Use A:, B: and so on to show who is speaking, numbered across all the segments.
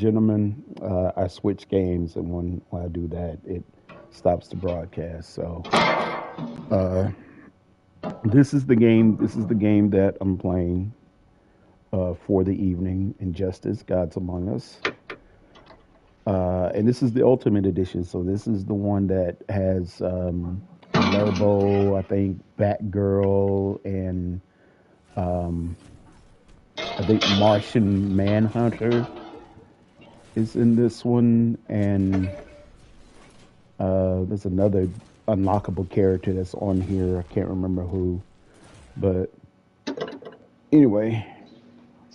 A: gentlemen, I switch games, and when I do that, it stops the broadcast. So uh, this is the game. This is the game that I'm playing for the evening. Injustice: Gods Among Us, and this is the Ultimate Edition. So this is the one that has Lerbo, I think, Batgirl, and um, I think Martian Manhunter is in this one, and there's another unlockable character that's on here. I can't remember who, but anyway.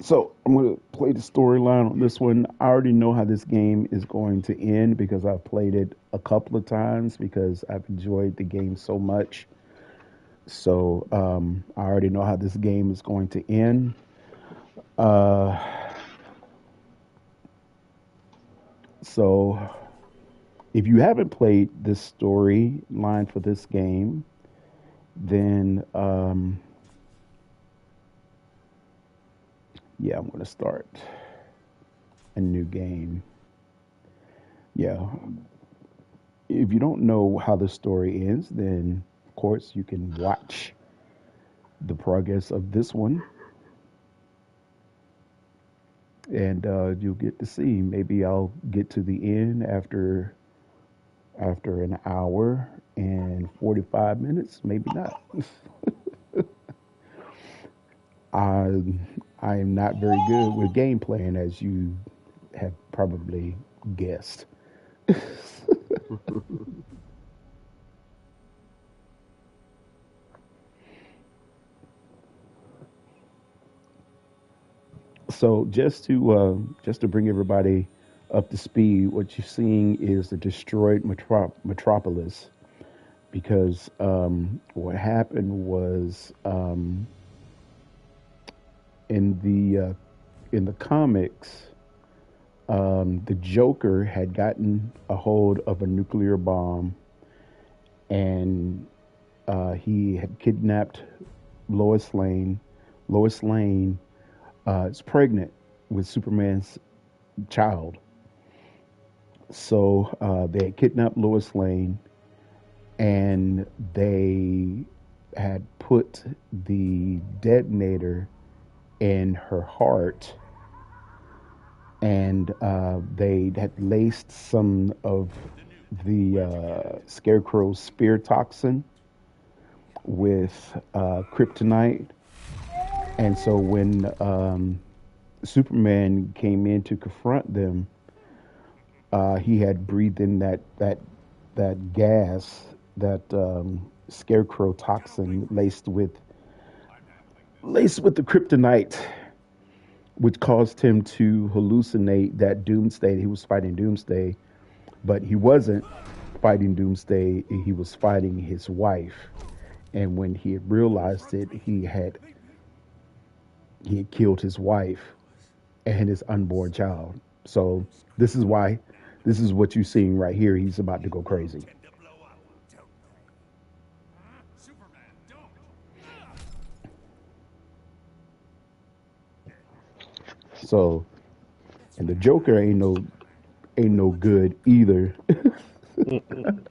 A: So I'm gonna play the storyline on this one. I already know how this game is going to end because I've played it a couple of times because I've enjoyed the game so much. So I already know how this game is going to end. Uh, so if you haven't played this storyline for this game, then yeah, I'm gonna start a new game. Yeah, if you don't know how the story ends, then of course you can watch the progress of this one, and you'll get to see. Maybe I'll get to the end after an hour and 45 minutes. Maybe not. I I am not very good with game playing, as you have probably guessed. So just to bring everybody up to speed, what you're seeing is the destroyed metropolis. Because what happened was in the comics, the Joker had gotten a hold of a nuclear bomb, and he had kidnapped Lois Lane. Lois Lane is pregnant with Superman's child. So they had kidnapped Lois Lane, and they had put the detonator in her heart, and they had laced some of the Scarecrow's spear toxin with kryptonite. And so when Superman came in to confront them, he had breathed in that gas, that Scarecrow toxin laced with the kryptonite, which caused him to hallucinate that Doomsday. He was fighting Doomsday, but he wasn't fighting Doomsday. He was fighting his wife. And when he had realized it, he had killed his wife and his unborn child. So this is why this is what you're seeing right here. He's about to go crazy. So, and the Joker ain't no good either.
B: Mm-mm.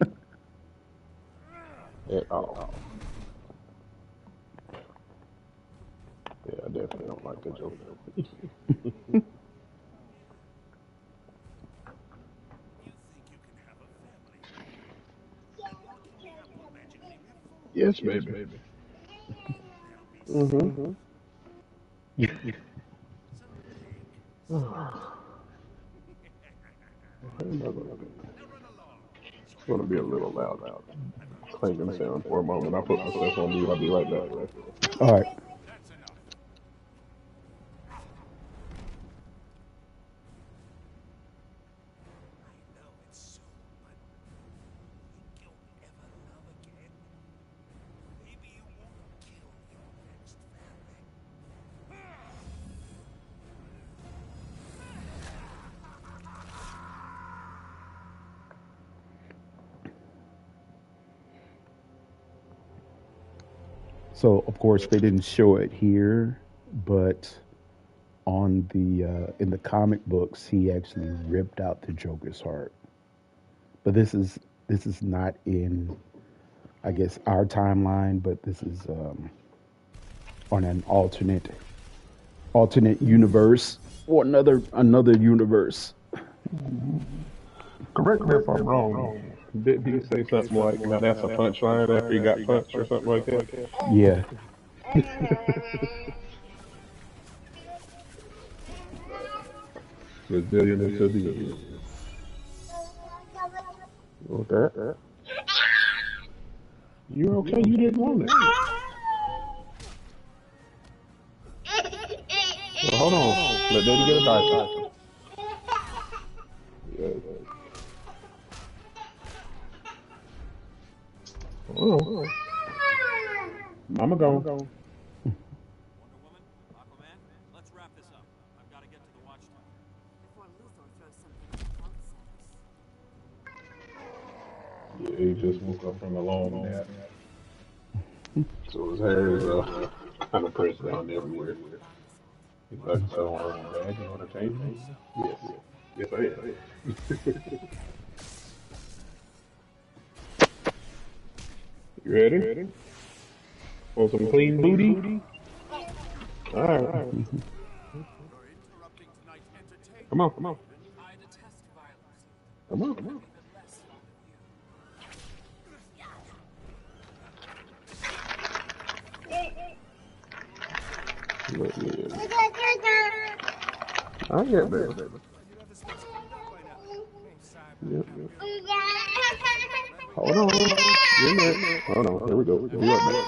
B: At all. Yeah, I definitely don't like the Joker. Yes, baby. Mm-hmm. It's gonna be a little loud clanking sound for a moment. I'll put myself on mute. I'll be right back.
A: All right. So of course they didn't show it here, but on the in the comic books, he actually ripped out the Joker's heart. But this is not in, I guess, our timeline, but this is on an alternate universe or another universe.
B: Correct me if I'm wrong. Didn't he say something like, "Now that's a punchline" after he got punched or something like that?
A: Yeah,
B: Brazilian into the end. Okay. You're okay. You didn't want it. Well, hold on. Let Daddy get a diaper. Yeah. Oh, Mama gone. Yeah, he just woke up from a long nap, so his hair is kind of pressed down everywhere. He's like, "So, Dad, you want to change me?" Yes, yes, I am. You ready? Want some clean booty? All right, come on, come on. Let me in. I get, baby. Yep. Hold on. You're next. Hold on. Here we go. Be right back.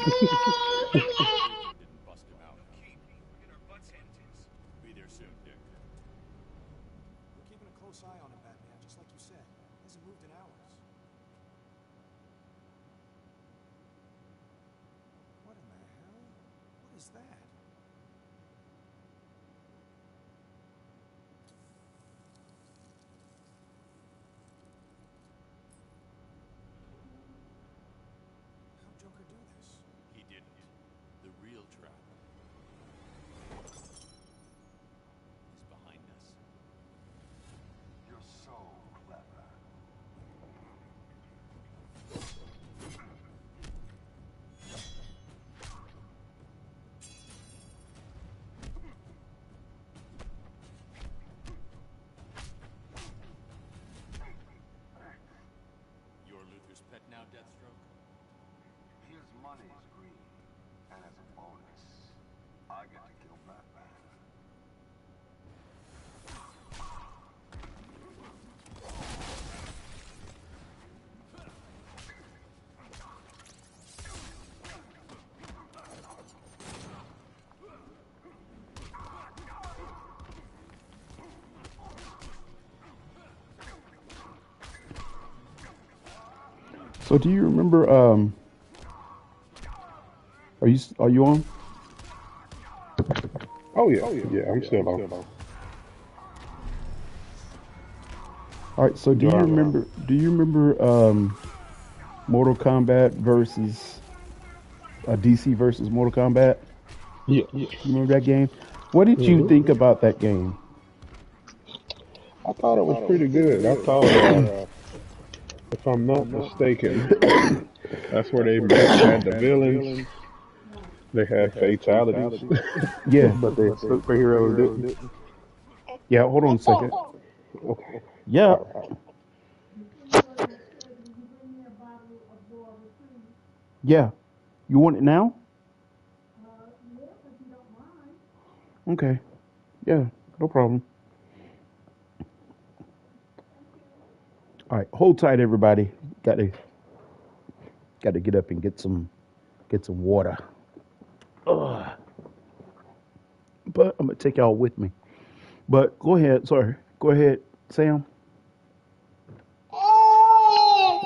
A: So do you remember? Are you on?
B: Oh yeah, yeah. I'm still on.
A: All right. So do you
B: Driving.
A: remember? Do you remember Mortal Kombat versus DC versus Mortal Kombat?
B: Yeah.
A: You remember that game? What did you think
B: Hmm.
A: about that game?
B: I thought it was pretty good. I thought, if I'm not mistaken, that's where they had the villains. They had fatalities,
A: Yeah.
B: but the superheroes didn't.
A: Yeah. Hold on a second.
B: Okay.
A: Yeah.
B: All right.
A: Yeah. You want it now? Okay. Yeah. No problem. All right. Hold tight, everybody. Got to get up and get some water. Ugh. But I'm gonna take y'all with me. But go ahead. Sorry. Go ahead, Sam.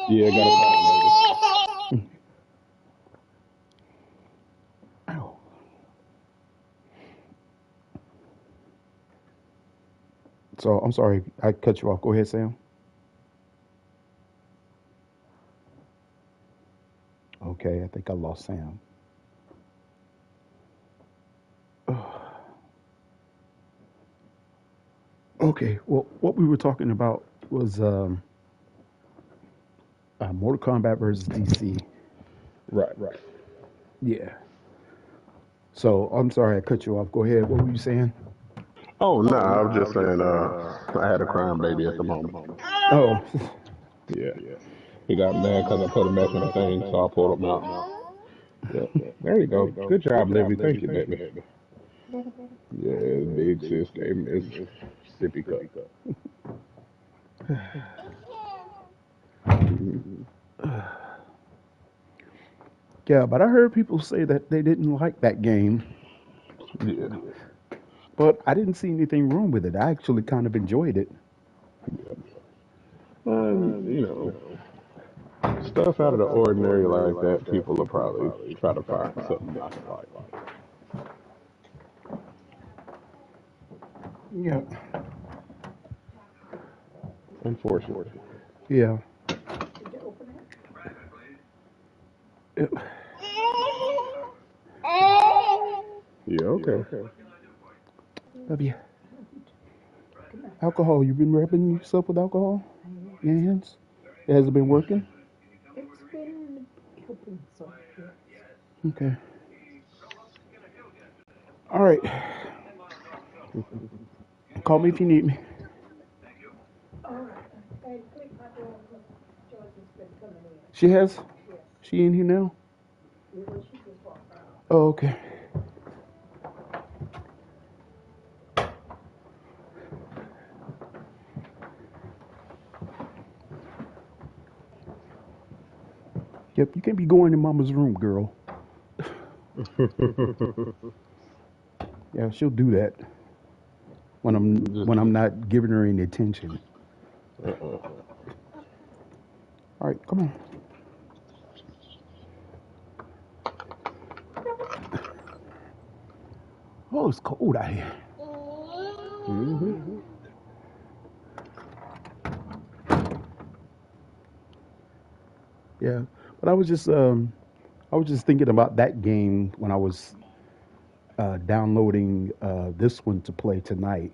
B: Yeah, I got a call, baby.
A: Ow. So I'm sorry I cut you off. Go ahead, Sam. Okay, I think I lost Sam. Ugh. Okay. Well, what we were talking about was Mortal Kombat versus DC.
B: Right, right.
A: Yeah. So I'm sorry I cut you off. Go ahead. What were you saying?
B: Oh no, I was just saying. I had a crying baby at the moment.
A: Oh,
B: Yeah, he got mad because I put him back in the thing, so I pulled him out. Yep. There you go. Good job, Livy. Thank you, baby. Yeah, big sis gave me his sippy cup. Mhm.
A: yeah. But I heard people say that they didn't like that game,
B: Yeah,
A: but I didn't see anything wrong with it. I actually kind of enjoyed it.
B: yeah. You know, stuff out of the ordinary like that, people will probably try to find something not to like.
A: Yeah.
B: Unfortunately.
A: Yeah. It-
B: Yeah, okay.
A: have you alcohol? You've been rubbing yourself with alcohol? Your hands? It hasn't been working? Okay. All right. Call me if you need me. She has? She in here now? Oh, okay. Yep, you can't be going in mama's room, girl. Yeah, she'll do that
B: Just,
A: when I'm not giving her any attention.
B: uh-uh.
A: All right, come on. Oh, it's cold out here.
B: Hmm.
A: Yeah, but I was just thinking about that game when I was downloading this one to play tonight,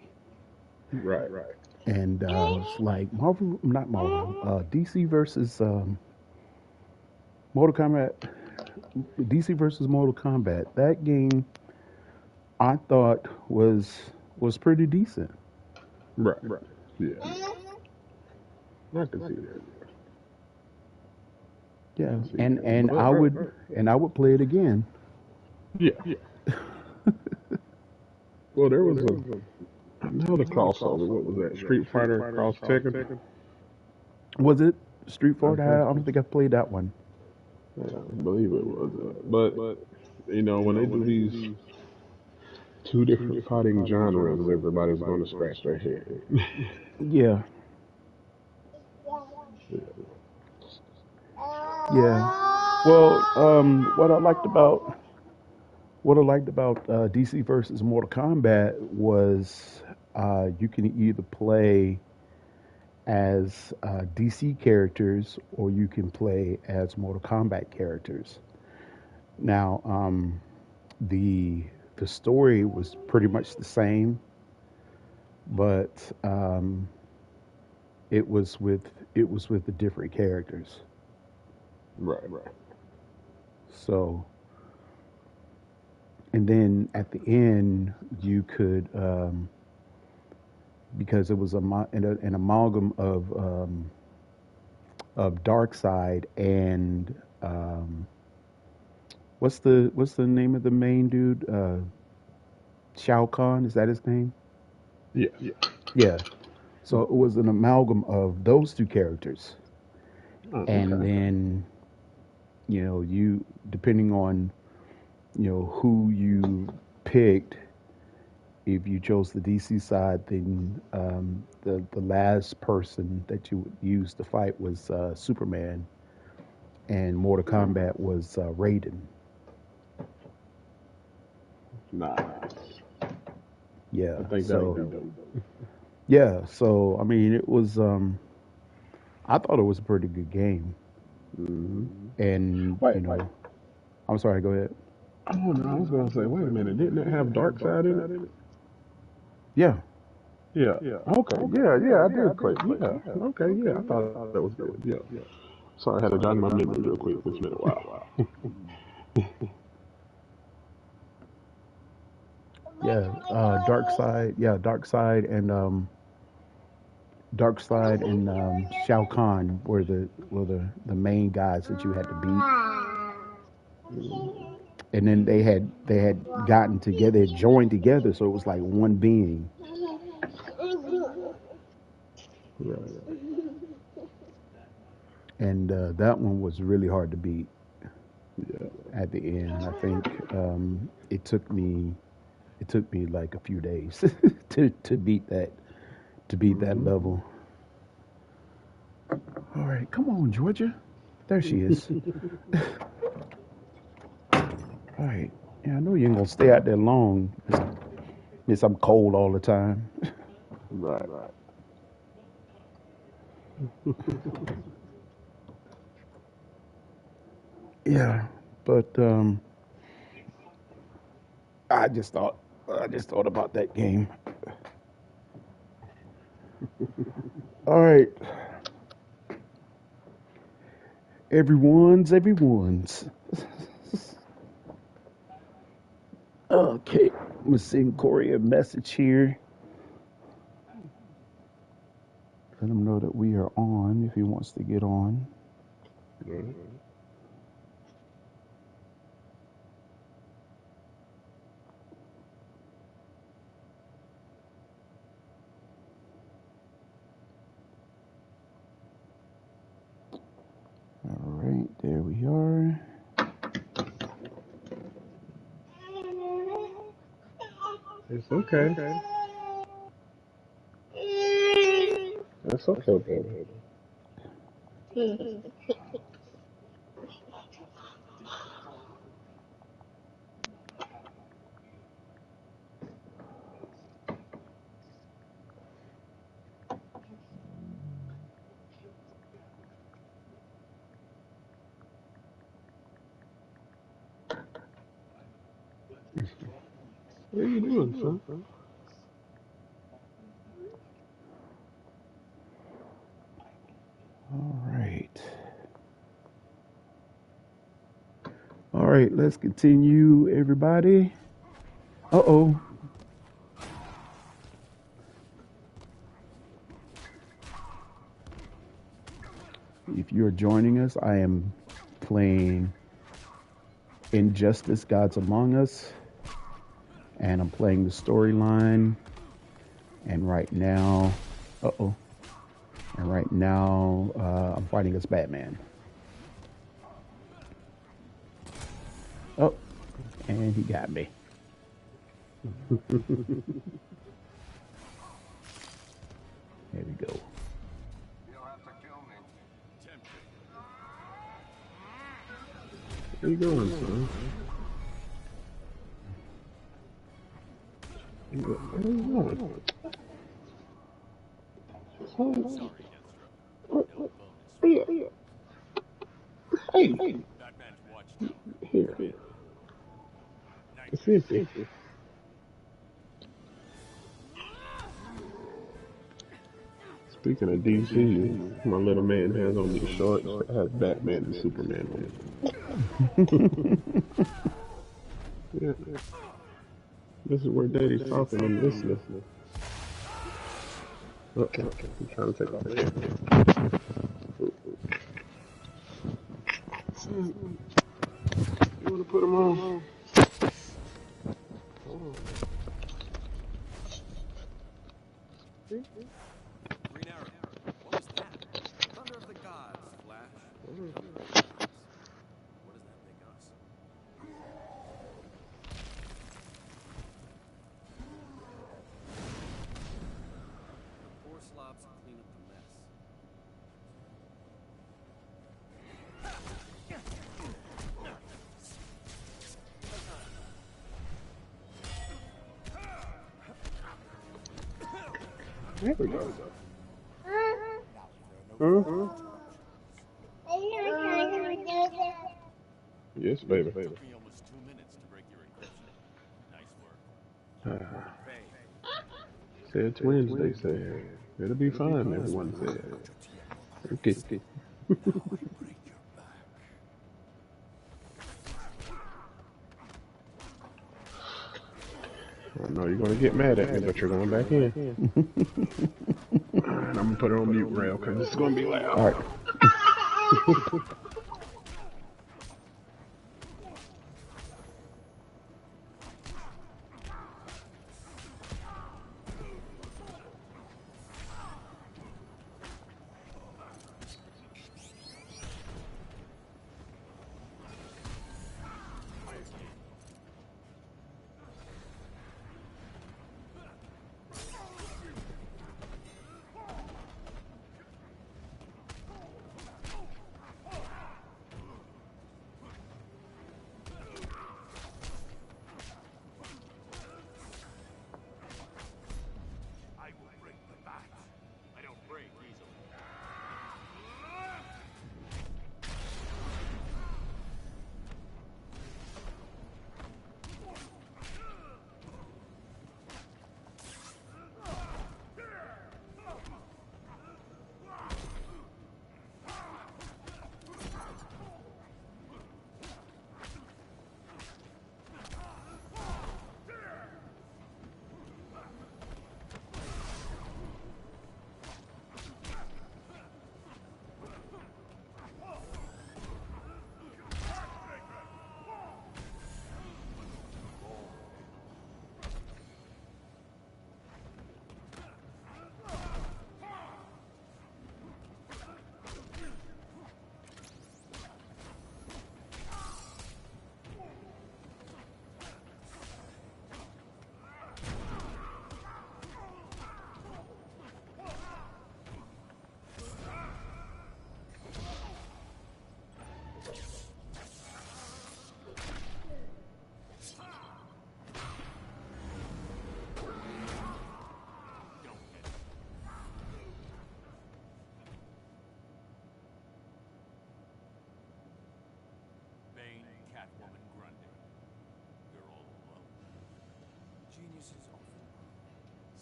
B: Right, right.
A: and it's like Marvel, not Marvel, DC versus Mortal Kombat, DC versus Mortal Kombat. That game I thought was pretty decent.
B: Right. Yeah, I can see that. I
A: Yeah,
B: can see
A: and
B: that.
A: and
B: But,
A: I would play it again.
B: yeah. Well, there was another crossover. What was that? Street Fighter cross Tekken?
A: Was it Street
B: I
A: Fighter?
B: think.
A: I don't think I played that one.
B: Yeah, I believe it was. But, when they do these two different fighting genres, everybody's going to scratch their head.
A: Yeah,
B: Yeah.
A: yeah. Well, what I liked about DC versus Mortal Kombat was you can either play as DC characters or you can play as Mortal Kombat characters. Now, the the story was pretty much the same, but it was with the different characters.
B: Right, right.
A: So, and then at the end, you could because it was an amalgam of Dark Side and what's the name of the main dude? Shao Kahn, is that his name?
B: Yes.
A: Yeah. So it was an amalgam of those two characters,
B: Oh,
A: and
B: okay.
A: then you depending on who you picked. If you chose the DC side, then the last person that you would use to fight was Superman, and Mortal Kombat was Raiden.
B: Nice.
A: Yeah.
B: I think that'll
A: So
B: be dope.
A: yeah. So I mean, it was. I thought it was a pretty good game,
B: Hmm.
A: and
B: Wait.
A: I'm sorry. Go ahead.
B: Oh no, I was gonna say, wait a minute, didn't it have Dark Side in it?
A: Yeah.
B: Yeah. Okay. Yeah. Yeah. I did play. Yeah. Okay. Yeah. I thought that was good. Yeah. Sorry, I had to jog my memory real quick. It's been a while.
A: Yeah, Dark Side. Yeah, Dark Side and Shao Kahn were the main guys that you had to
B: Mm,
A: beat. And then they had gotten together, they had joined together, so it was like one being.
B: right.
A: And that one was really hard to beat
B: Yeah.
A: at the end. I think it took me like a few days to beat that
B: Hmm.
A: level. All right, come on, Georgia. There she is. All right. Yeah, I know you ain't gonna stay out there long. Miss, I'm cold all the time.
B: Right.
A: Yeah, but I just thought I just thought about that game. All right, everyone's. Okay, I'm gonna send Corey a message here. Let him know that we are on if he wants to get on.
B: Right.
A: All right, there we are.
B: It's okay. It's okay, baby. What are you doing, son?
A: All right. All right, let's continue, everybody. Uh oh. If you're joining us, I am playing Injustice Gods Among Us, and I'm playing the storyline. And right now, uh oh. And right now, I'm fighting as Batman. Oh, and he got me. There we go.
B: Where you going, son? Where are you going? Son, what? Here. Hey, here. It's empty. Speaking of DC, my little man has on these shorts that has Batman and Superman on it. Yeah, this is where Daddy's talking. I'm listening. Okay, I'm trying to take off my headphones. Son, you want to put them on? Hold on. Hold on. There we go. Huh? Yes, baby. They're twins, they said. It'll be fine, everyone said. Okay. I know you're gonna get mad at me, but you're going back in. And I'm gonna put it on mute rail because it's gonna be loud.
A: All right.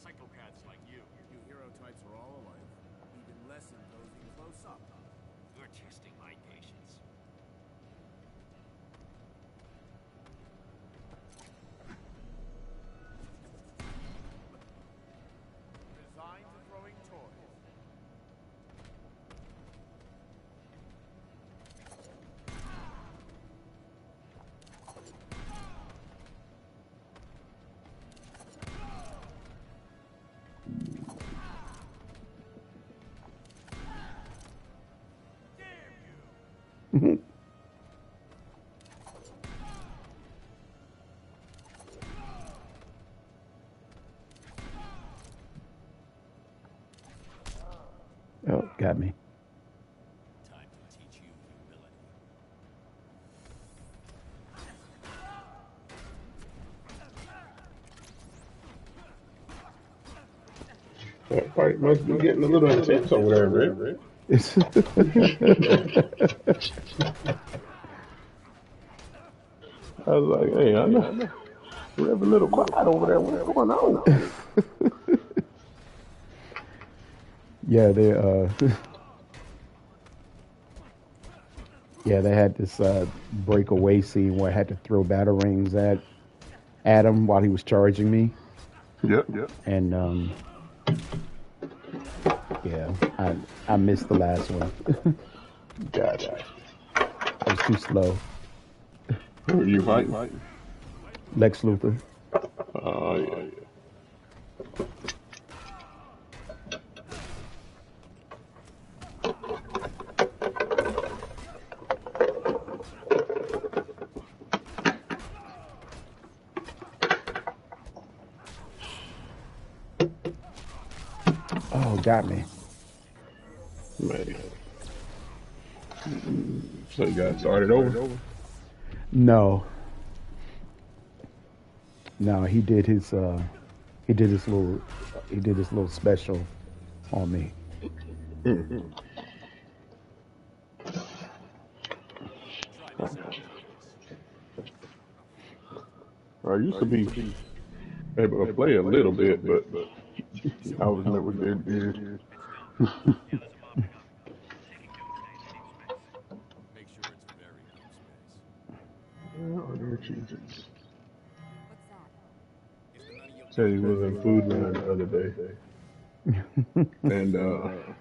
C: Psychopaths like you. You hero types are all alike. Even less imposing close up. You're testing my patience. Resigned to throwing toys.
A: Oh, got me.
C: Time to teach you humility.
B: That fight must be getting a little intense over there, Rick.
A: It's
B: I was like, hey, I know. We're a little quiet over there. What's going on?
A: yeah, they yeah, they had this breakaway scene where I had to throw batarangs at him while he was charging me,
B: Yep, yep.
A: and yeah, I missed the last one.
B: Gotcha.
A: I was too slow.
B: Who are you fighting?
A: Lex Luthor.
B: Oh, yeah.
A: Oh, got me.
B: Man. So you got started over?
A: No, no, he did his little special on me.
B: Mm. I used to be able to play a little bit, but I was never good, dude.
C: Make sure it's very good space.
B: Where are their cheeses?
D: What's that?
C: If none of your
B: Said he
C: people
B: was in Food Line the other day, and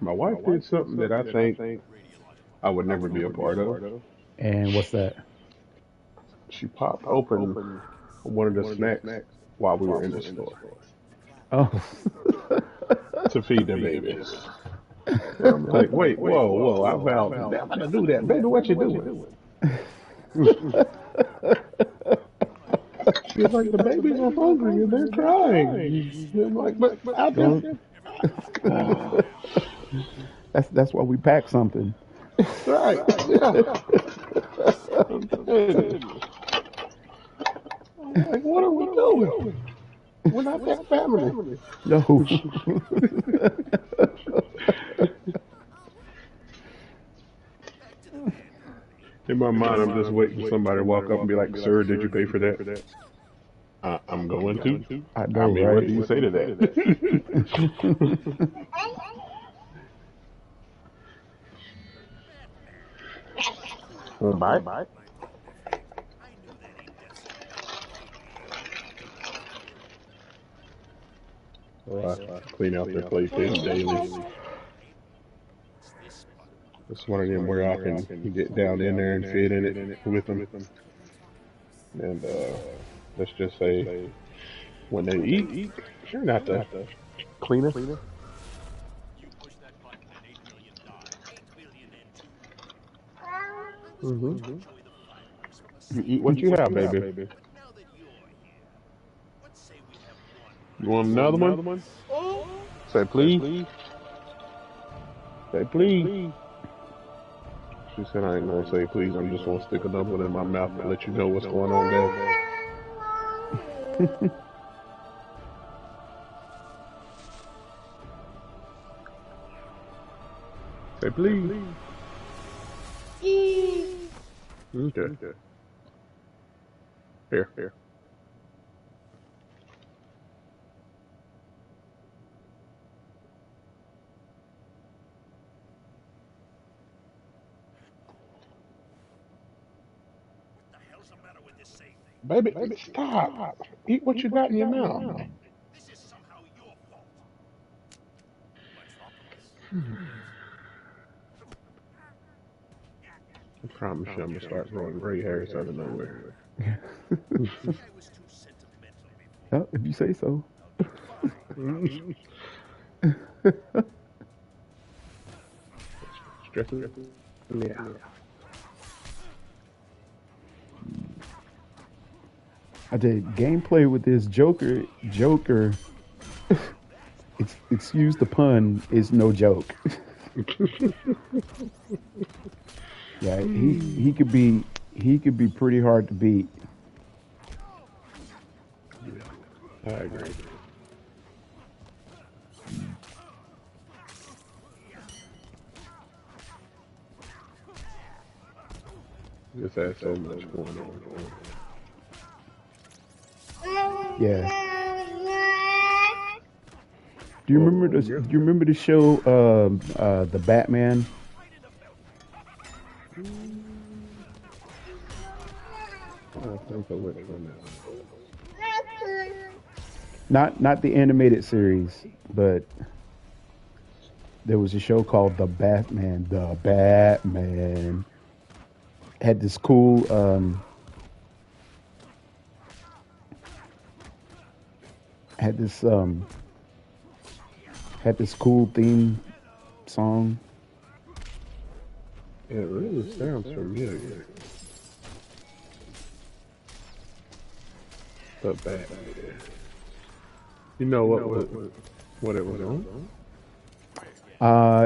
B: my wife did something that I think
C: radiological
B: I would never be a part of.
A: And what's that?
B: She popped open one of the snacks while we were in the store
A: Oh,
B: to feed the babies. And I'm like, wait, whoa, whoa, I vowed never to do that, baby. What you doing? She's like, the babies are hungry and they're crying. And I'm like, but I just,
A: don't. That's why we pack something.
B: right, yeah. I'm telling you. I'm like, what are we doing? We're not that family.
A: No.
B: In my mind, I'm just waiting for somebody to walk up and be like, sir, did you pay for that? I'm going to.
A: I
B: I
A: know,
B: mean, what
A: right?
B: do you say to that? Bye. So I clean out their playpen daily. It's one of them where I can get down in there and fit in it with them. And let's just say when they eat, you're not the cleanest.
C: You push that button and 8 million die. 8 billion and two. I was going
B: Hmm.
C: to enjoy the fireworks from a
B: You
C: safe
B: eat what you have, baby.
C: but now that you're here, let's say we have one
B: You
C: last.
B: want another one? Say please. Say please. She said I ain't gonna say please. I'm just gonna stick another one in my mouth and let you know what's going on, Dad. Say please. Okay. Here.
C: What the hell's the matter with this safe thing?
B: Baby, stop. Eat what you got in your mouth.
C: This is somehow your fault. Metropolis.
B: I promise you I'm gonna start growing gray hairs out of nowhere.
C: Maybe I was too sentimental before.
A: Oh, if you say so.
C: I'll be fine.
B: Stretching it. Yeah.
A: I did gameplay with this Joker, excuse the pun, is no joke. Yeah, he could be pretty hard to beat.
B: I agree. Just has so much going on.
A: Yeah. Do you remember the show the Batman?
B: I think of which one now.
A: Not the animated series, but there was a show called The Batman. The Batman had this cool had this um had this cool theme song.
B: It really sounds familiar. The Batman. You know what it was on?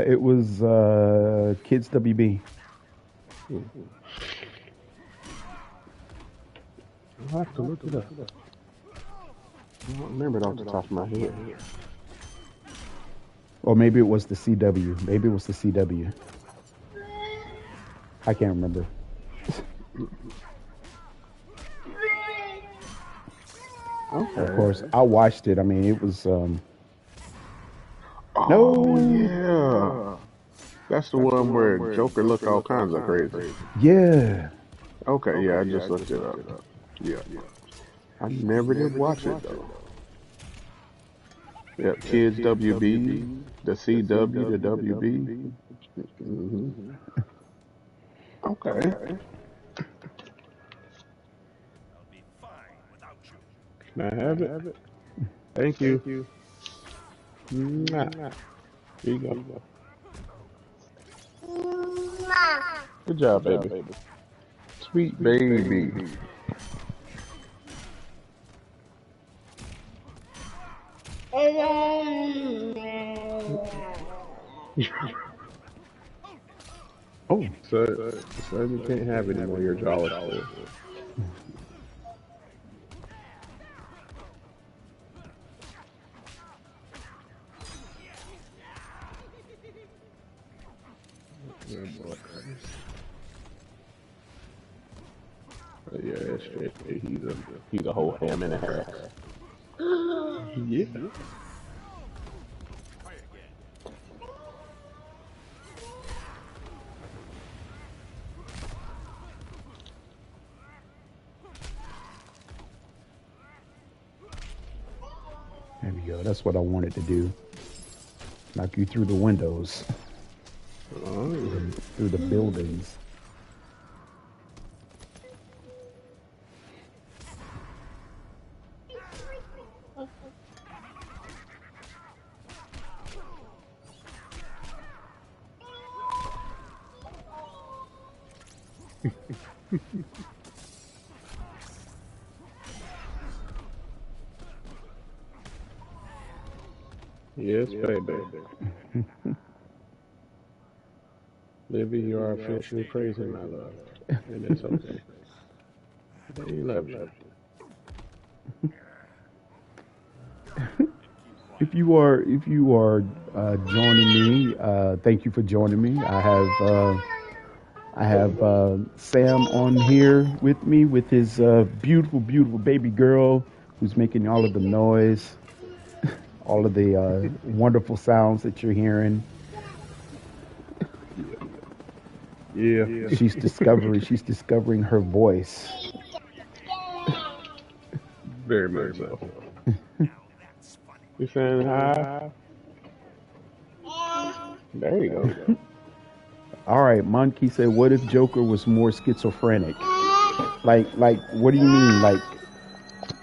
A: It was Kids WB.
B: I'll have to look it up. I don't remember it off the top of my head.
A: Or maybe it was the CW. Maybe it was the CW. I can't remember.
B: Okay.
A: Of course, I watched it. I mean, it was
B: Oh
A: No.
B: yeah, that's the one where Joker look all kinds of crazy.
A: Yeah.
B: Okay, yeah, I just looked it up. Yeah, I never did watch it though. Yep, Kids WB, the CW, the WB. Hmm. Okay,
C: I'll be fine without you.
B: can I have it? Thank you. Mwah. Here you go. Good job, baby. Sweet baby.
A: Oh.
B: Son, you can't have any more. Your jaw is full. Good boy. Yeah, that's straight. He's a whole ham and a half. Yeah.
C: Try again.
A: There we go. That's what I wanted to do. Knock you through the windows,
B: Oh,
A: through the buildings.
B: yes, baby. Livy, you are officially crazy, my love. And it's okay. He loves you.
A: If you are joining me, thank you for joining me. I have Sam on here with me with his beautiful, beautiful baby girl who's making all of the noise, all of the wonderful sounds that you're hearing.
B: Yeah.
A: She's discovering her voice.
B: Very much so.
C: Now that's funny.
B: You saying hi? There you go.
A: All right, Monkey said, "What if Joker was more schizophrenic? Like, what do you mean? Like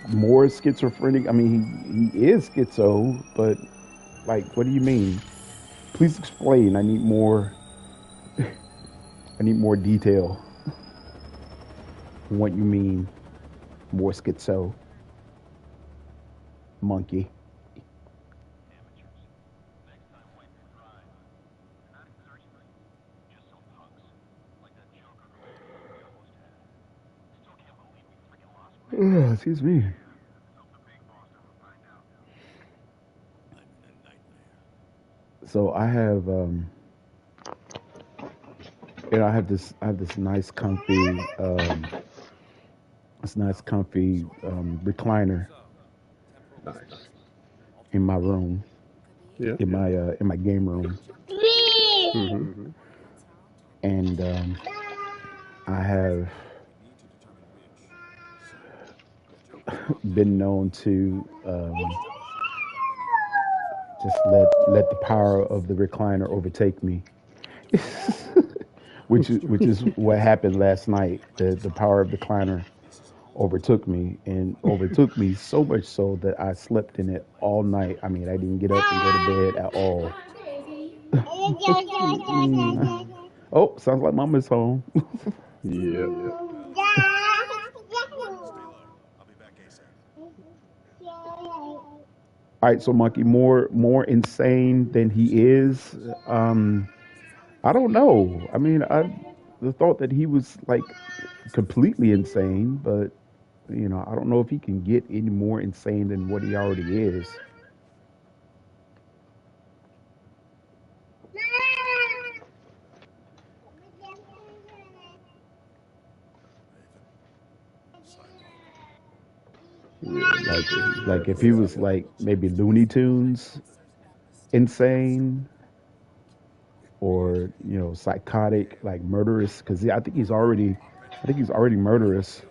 A: more schizophrenic? I mean, he is schizo, but like, what do you mean? Please explain. I need more. I need more detail on what you mean. More schizo, monkey. Excuse me.
C: I'm in a nightmare.
A: So I have this nice comfy recliner
C: So, temporal
B: Nice.
C: displacement.
A: in my
C: Ultimately,
A: room,
B: Yeah.
A: in my game room,
B: Hmm.
A: and I have
C: we need to determine which. So, if Joker's monster
A: been known to
C: is jealous of anyone
A: just let the power of the recliner overtake me, which is what happened last night. The power of the recliner
C: this is an ultimate
A: overtook me and overtook me so much so that I slept in it all night. I mean, I didn't get up and go to bed at all. Oh, sounds like Mama's home.
B: Yep.
C: stay low. I'll be back ASAP.
A: All right, so Monkey, more insane than he is. I don't know. I mean, I the thought that he was like completely insane, but I don't know if he can get any more insane than what he already is.
C: Raven, Cyborg.
B: Yeah,
A: Like
B: he's
A: like if he
B: definitely out
A: was
B: there.
A: like maybe Looney Tunes, insane or psychotic, like murderous. Because I think he's already murderous,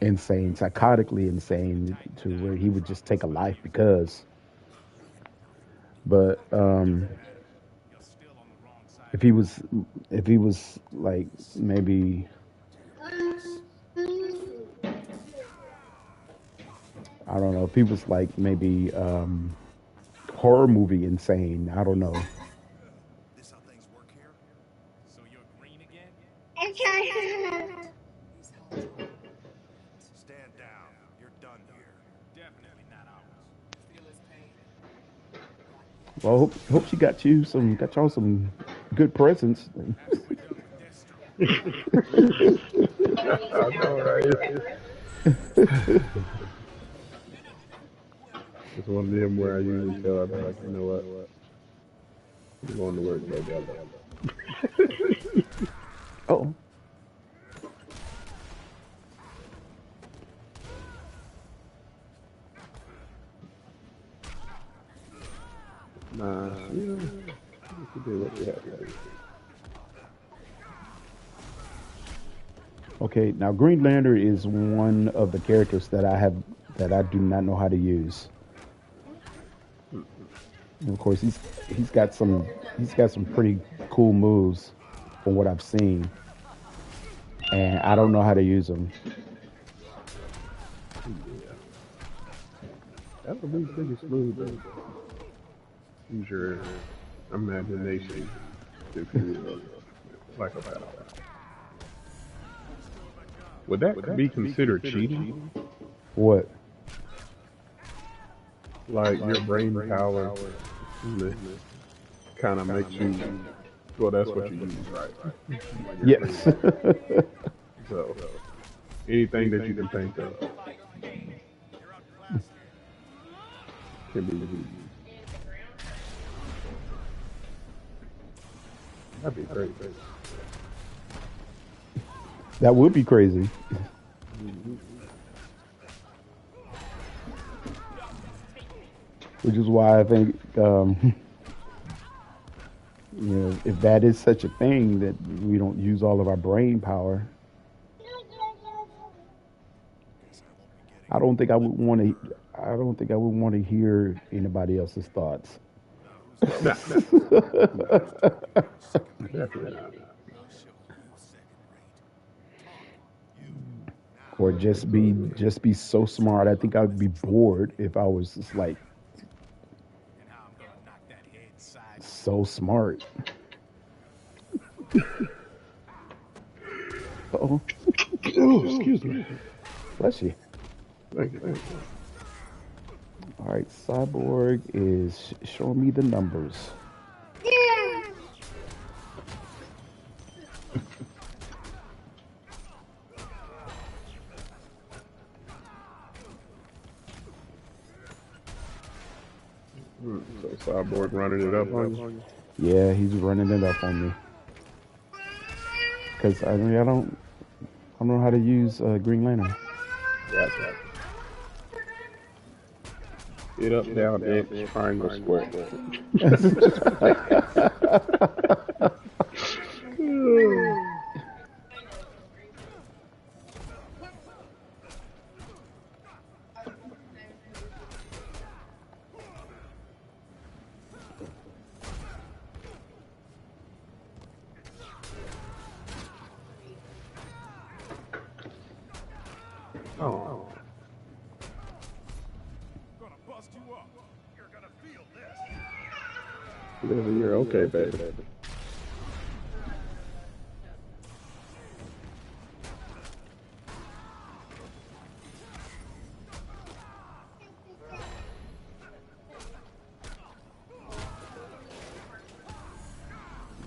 A: insane, psychotically insane, to where he would just take a life because. But if he was, if he was like maybe I don't know, if he was like maybe horror movie insane, I don't know.
C: This how things work here? So you're green again? He's held on. Stand down. You're done here. Definitely not ours. Feel his pain?
A: Well, hope she got y'all some good presents.
C: After we're done with this story.
B: I know, right? It's one of them where I usually tell her, like, you know what? We're going to work together.
A: Oh,
B: Nah, she did what she had to do.
A: okay. Now Green Lantern is one of the characters that I do not know how to use. And of course, he's got some pretty cool moves from what I've seen, and I don't know how to use them.
B: Yeah, that would be pretty smooth, though. Use your imagination to create like a power. Would that be considered cheating?
A: What?
B: Like your brain power kind of makes you, well, that's what you use, right? Like your green
A: Yes.
B: lantern. So anything that you can think of can be used. That'd be great.
A: That would be crazy.
B: Mhm.
A: Which is why I think, if that is such a thing that we don't use all of our brain power,
C: Guess I won't be getting
A: I don't think I would want to. I don't think I would want to hear anybody else's thoughts,
C: now who's the
B: Nah, nah, nah,
C: second rate?
B: definitely not.
C: I'll show you second rate. You now.
A: or just be so smart. I think I would be bored if I was just like
C: And how I'm gonna knock that head sideways.
A: so smart. Oh,
B: Oh, excuse me.
A: bless you.
B: Thank you, thank you.
A: All right, Cyborg is showing me the numbers.
B: So Cyborg running it up on you?
A: Yeah, he's running it up on me because I don't know how to use Green Lantern.
B: Gotcha. Hit up, down, X, triangle, square. Oh,
C: Gonna bust you up. You're gonna feel this.
B: listen, you're okay, baby.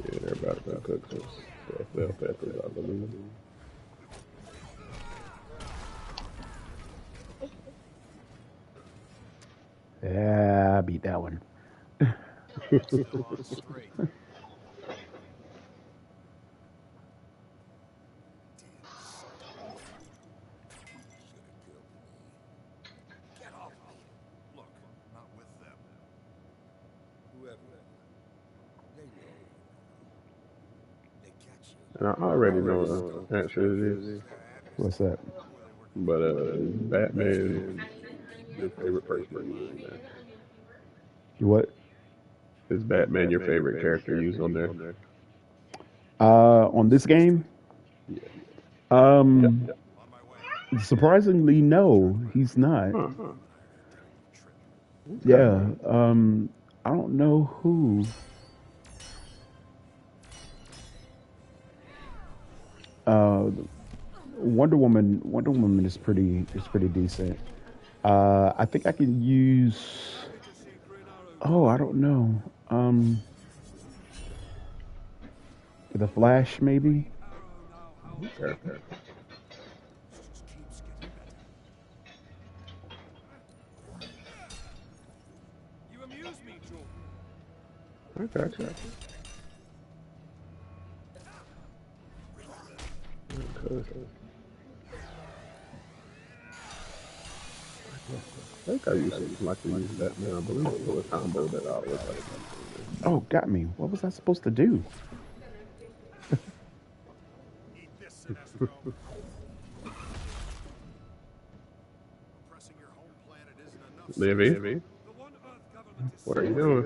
B: Yeah, they're about to cook some bell peppers, I believe.
A: Yeah, I beat that one.
C: On straight. Damn son of a gun. Should have killed me. Get off me. Look, not with
B: And I already know the answer to this,
A: What's that?
B: but is Batman your favorite person to use on there?
A: What?
B: Is Batman your favorite character used on there?
A: On this game?
B: Yeah.
A: Um, surprisingly, no, he's not.
B: Huh.
A: Yeah.
B: Okay.
A: I don't know who. Uh, Wonder Woman. Wonder Woman is pretty decent. I think I can use. Oh, I don't know. The Flash, maybe.
B: Okay.
C: You amuse me, Joe.
B: Okay. Okay. I think I used to like to use Batman. I believe it was a combo that I always like to use on there.
A: Oh, got me. What was I supposed to do?
C: Eat this, Sinestro. Oppressing your home planet isn't enough,
B: Livy,
C: Sinestro. The One Earth government is
B: what are you
C: seeking
B: doing?
C: an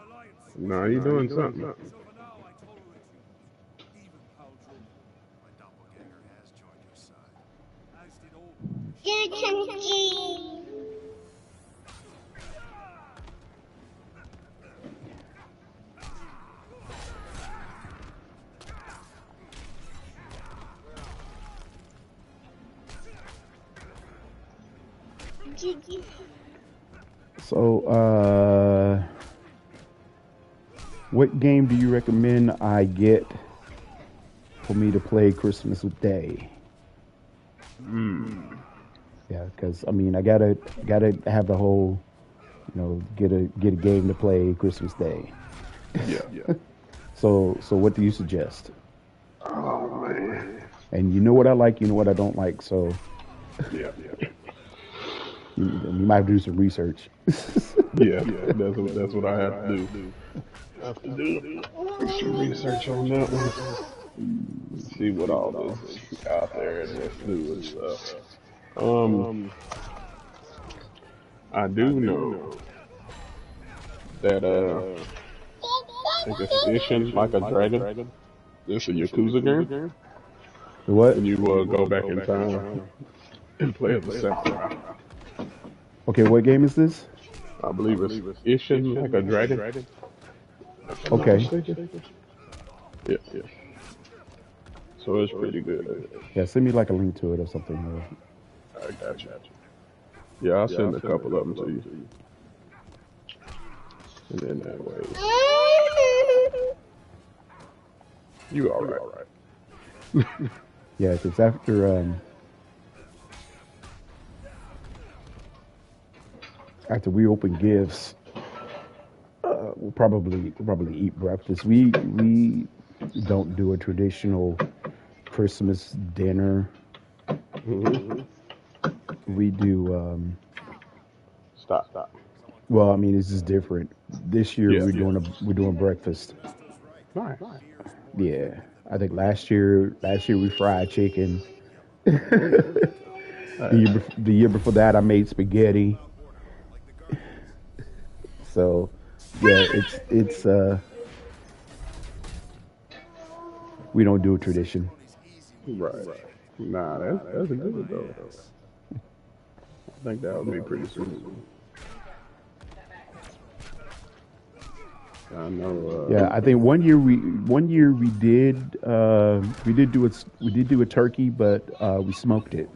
C: alliance with
B: No, you doing something.
C: so for now I tolerate you. Even Hal Jordan, my doppelganger, has joined your side. As did all
A: So, what game do you recommend I get for me to play Christmas Day? Yeah, because I mean, I gotta have the whole, get a game to play Christmas Day.
B: Yeah.
A: So what do you suggest?
B: Oh man.
A: And you know what I like, you know what I don't like. So
B: Yeah.
A: you might have to do some research.
B: Yeah. That's what I have to do. I have to do some research on that one. See what all this out there and what's new and stuff. Um, I do know that I think it's Ishin like a dragon. This a Yakuza game,
A: What?
B: and you go back in time and play as a samurai.
A: Okay, what game is this?
B: I believe it's Ishin like a dragon, if I'm not
A: Okay.
B: mistaken. Yeah. So it's pretty good.
A: Yeah, send me like a link to it or something.
B: I got you. Yeah, I'll send a couple of them to you, and then that way you all right.
A: Yeah, because after we open gifts, we'll probably eat breakfast. We don't do a traditional Christmas dinner.
B: Hmm.
A: We do
B: Stop.
A: well. I mean, it's just different. This year
B: Yeah.
A: we're doing breakfast.
B: Nice.
A: Yeah, I think last year we fried chicken.
B: Hey,
A: The year before that I made spaghetti. So yeah, it's we don't do a tradition.
B: right. Nah, that's good though. I think that would be pretty suitable. I know.
A: Yeah, I think one year we did do a turkey, but we smoked it.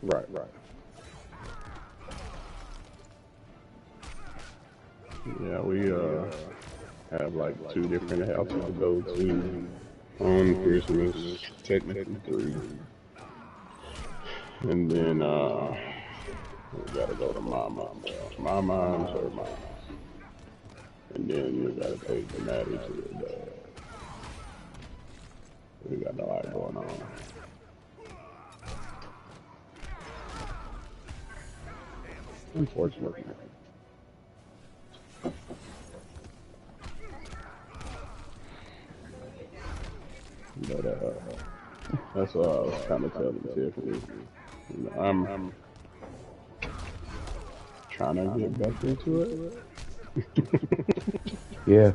B: Right. Yeah, we have like two different houses to go to on Christmas, technically three, and then we gotta go to my mom's house. My mom's, her mom's, and then we gotta take the Maddie to the dad. We got a lot going on. Unfortunately. That's what I was kind of telling Tiffany. I'm trying to get back into it.
A: Yeah,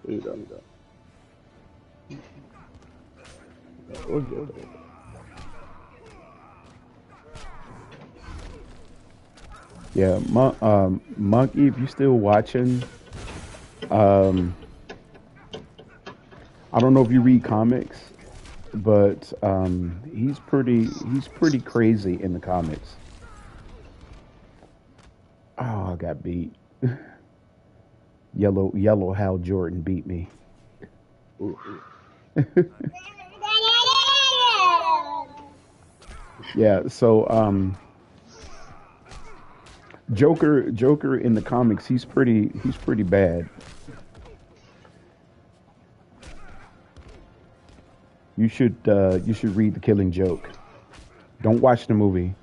B: You know, we'll get there.
A: yeah. Monkey, if you still watching, um, I don't know if you read comics, but he's pretty crazy in the comics. Oh, I got beat. Yellow Hal Jordan beat me.
B: Oof.
A: Yeah, so Joker in the comics, he's pretty bad. You should read The Killing Joke. Don't watch the movie.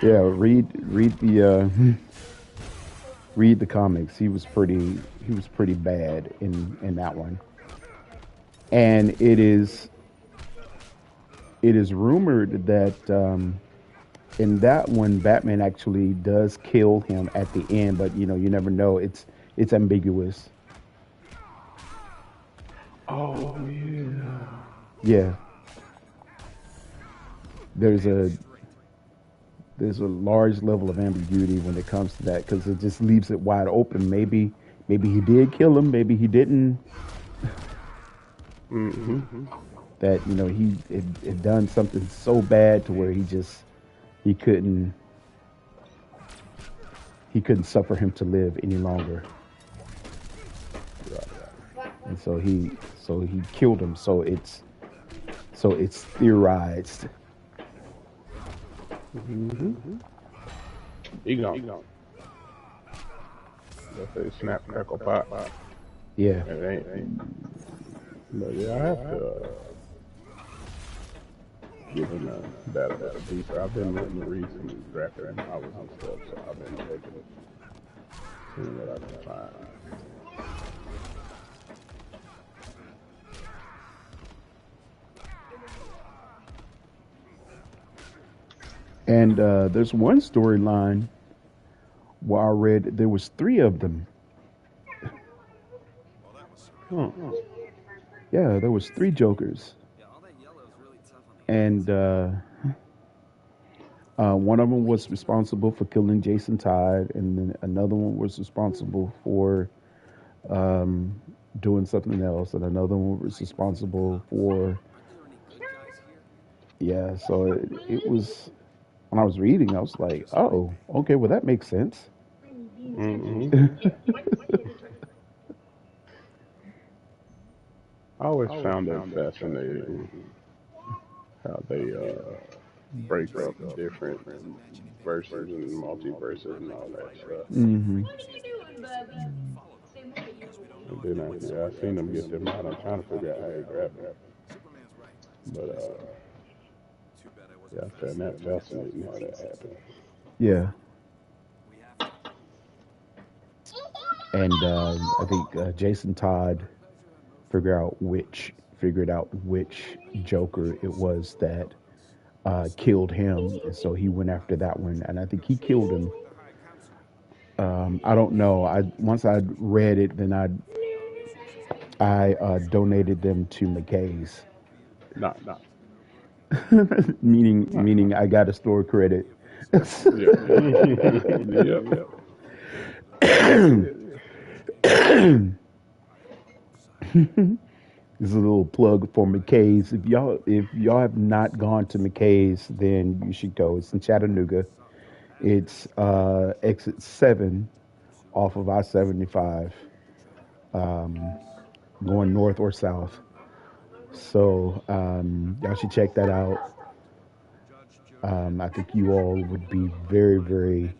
A: Yeah, read the comics. He was pretty bad in that one. And it is rumored that in that one Batman actually does kill him at the end, but you never know. It's ambiguous.
B: Oh yeah.
A: Yeah, there's a there's a large level of ambiguity when it comes to that because it just leaves it wide open. Maybe he did kill him. Maybe he didn't.
B: Mm-hmm.
A: That he had done something so bad to where he couldn't he couldn't suffer him to live any longer, and so he killed him. So it's theorized.
B: Mm-hmm. He gone. Let's say snap, crackle, pop.
A: Yeah,
B: It ain't. But yeah, I have to get in that a little deeper. I've been wanting to read some graphic novels and stuff, so I've been taking seeing what I can find.
A: and there's one storyline where I read there was three of them.
B: Huh.
A: Yeah, there was three Jokers, and one of them was responsible for killing Jason Todd, and then another one was responsible for um, doing something else, and another one was responsible for yeah. So it was when I was reading, I was like, oh, okay, well that makes sense.
B: Mm-hmm. I always found it fascinating how they break up different verses and multiverses and all that stuff.
A: Hmm.
B: And then I seen them get them out. I'm trying to figure out how they grab them. But yeah, I found that fascinating how that happened.
A: Yeah, and I think Jason Todd figured out which Joker it was that killed him, and so he went after that one, and I think he killed him. I don't know. I once I read it, then I donated them to McKay's,
B: Nice. Nice.
A: meaning I got a store credit.
B: Yep. Yep.
A: This is a little plug for McKay's. If y'all have not gone to McKay's, then you should go. It's in Chattanooga. It's exit 7 off of I-75, going north or south. So y'all should check that out. I think you all would be very, very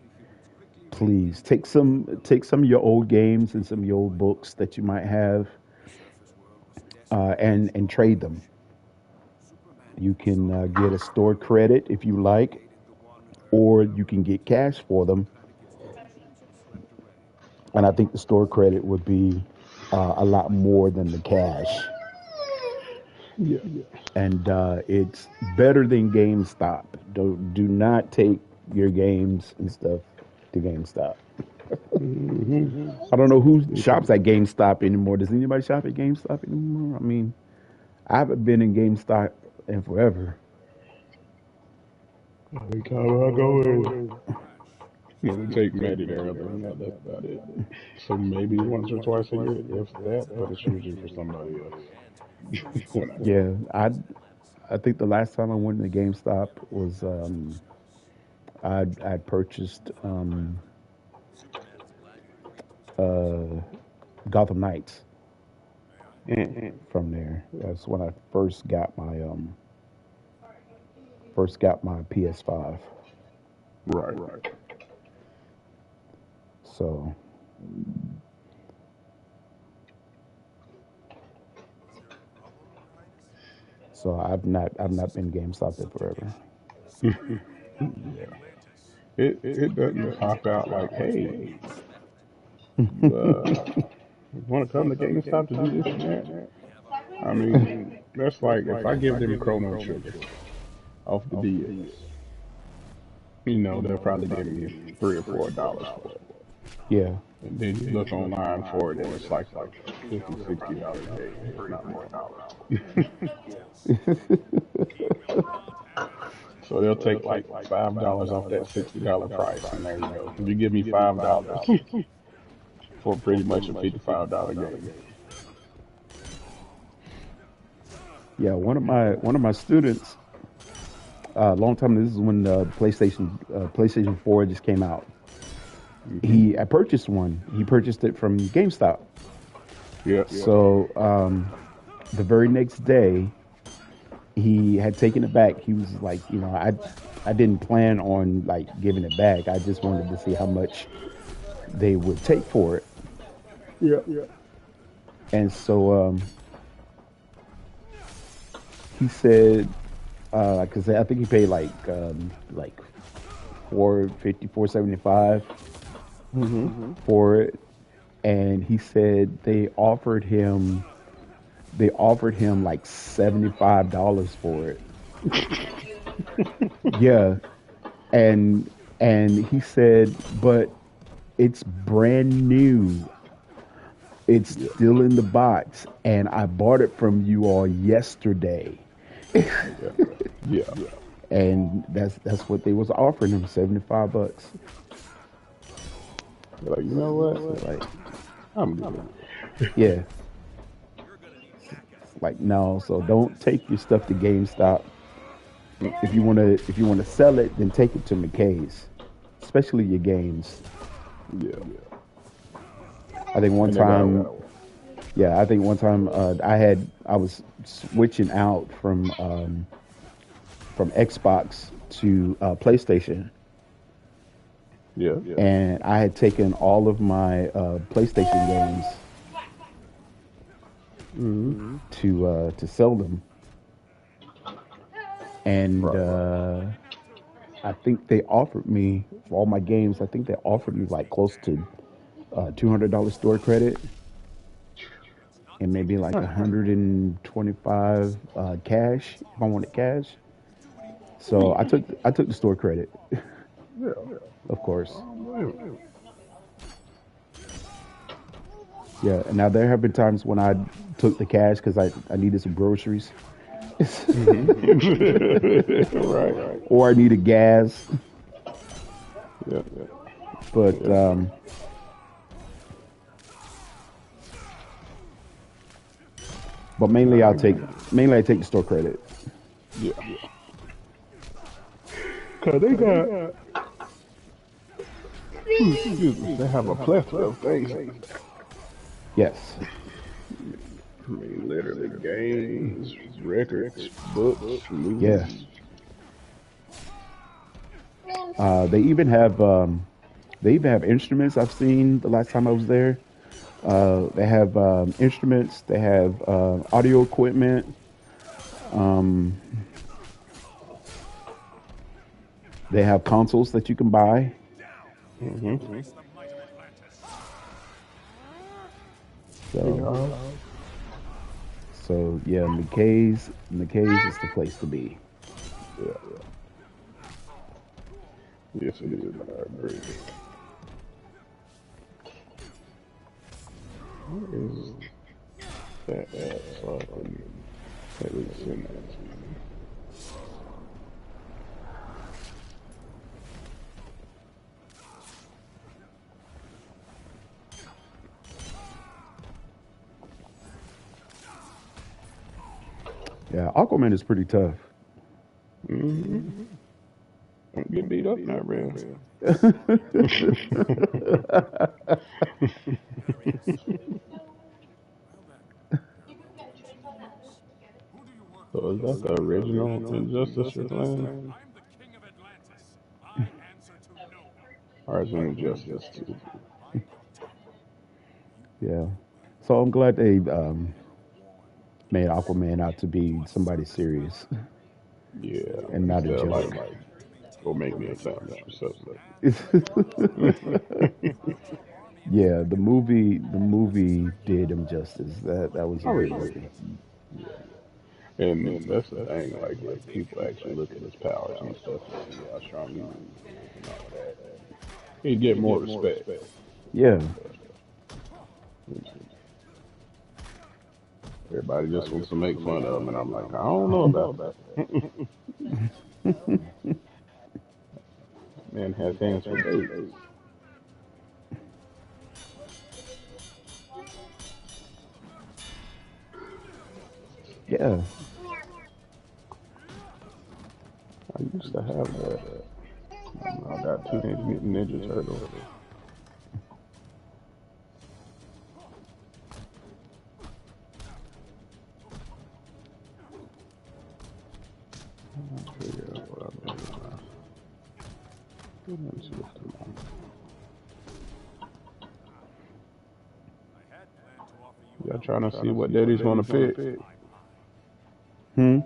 A: pleased. Take some of your old games and some of your old books that you might have, and trade them. You can get a store credit if you like, or you can get cash for them. And I think the store credit would be a lot more than the cash,
B: Yeah.
A: and it's better than GameStop. Do not take your games and stuff to GameStop.
B: Hmm.
A: I don't know who
B: They
A: shops at GameStop anymore. Does anybody shop at GameStop anymore? I mean, I haven't been in GameStop in forever.
B: every time I go in, they take Maddie there. Other than that, that's about it. So maybe once or twice a year, if that, but it's usually for somebody else when I go.
A: Yeah, I think the last time I went to GameStop was I purchased uh, Gotham Knights
B: Mm.
A: from there. That's when I first got my PS5.
B: Right, right.
A: So I've not been GameStop in forever.
B: Yeah. It doesn't pop out like, hey, you want to come to GameStop to do this and that? I mean, that's like if I give them Chrono Trigger off the DS, they'll probably give me $3 or $4 for it.
A: Yeah,
B: And then you look online for it, and it's like $50, $60 game. It's not more than that. So they'll take like $5 off that $60 price, and there you go. You give me $5 for pretty much a $55 game.
A: yeah. One of my students, long time. This is when the PlayStation 4 just came out.
B: Hmm.
A: I purchased one. He purchased it from GameStop.
B: Yeah, yeah.
A: So the very next day, he had taken it back. He was like, I didn't plan on like giving it back. I just wanted to see how much they would take for it.
B: Yeah, yeah.
A: And so he said, because I think he paid like 450, 475
B: Hmm.
A: for it, and he said they offered him like $75 for it. Yeah, and he said, but it's brand new. It's
B: Yeah,
A: still in the box, and I bought it from you all yesterday.
B: yeah, yeah.
A: And that's what they was offering him, $75.
B: You're like, you know
A: So
B: what?
A: like,
B: I'm good.
A: yeah, like no. So don't take your stuff to GameStop. If you wanna sell it, then take it to McKay's, especially your games.
B: Yeah,
A: I think one
B: and they got a
A: time, yeah, I think one time I was switching out from Xbox to PlayStation,
B: yeah, yeah.
A: and I had taken all of my PlayStation games
B: Hmm.
A: to sell them, and
B: Right, right.
A: I think they offered me for all my games. I think they offered me like close to $200 store credit and maybe like
B: Huh.
A: 125 cash if I wanted cash. So
B: Sweet.
A: I took the store credit,
B: Yeah.
A: of course.
B: I don't blame
A: Yeah, and now there have been times when I took the cash because I needed some groceries
B: him. Hmm. Right, right.
A: or I needed gas.
B: Yeah, yeah,
A: But
B: yeah.
A: mainly
B: Nah, I get it.
A: I take the store credit.
B: Yeah. Cause they got, excuse me, they have a plethora of things.
A: Yes.
B: I mean, literally games, records, books,
A: Yeah.
B: movies.
A: They even have instruments. I've seen the last time I was there. They have instruments. They have audio equipment. Um, they have consoles that you can buy.
B: Hmm.
A: So
B: Yeah.
A: so yeah, McKay's is the place to be.
B: Yeah. Yes, it is. I agree. Where is that at so I can at least send that to you?
A: Yeah, Aquaman is pretty tough.
B: Mm-hmm. I'm getting beat up now, man. So is that the original Injustice you're playing?
C: I'm the king of Atlantis. I answer to no one.
B: Or is it Injustice 2?
C: My brutality.
A: Yeah. So I'm glad they made Aquaman out to be somebody serious
B: Yeah,
A: and not a
B: instead of
A: joke.
B: like, go make me a sandwich or something.
A: Yeah, the movie did him justice. That was a
B: Oh
A: good
B: yeah,
A: movie.
B: yeah. And that's the thing, like if people actually look at his powers and stuff and see how strong he really is and all that, he'd get more respect.
A: Yeah.
B: But everybody just wants to make fun of him, and I'm like, I don't know about that. Man has hands for days.
A: Yeah.
B: I used to have that. I got Teenage Mutant Ninja Turtles. Figure out what I'm doing now. Let's look through my-
C: I had planned to offer you
B: Y'all
C: an
B: trying to see what daddy's gonna pick?
A: Hmm.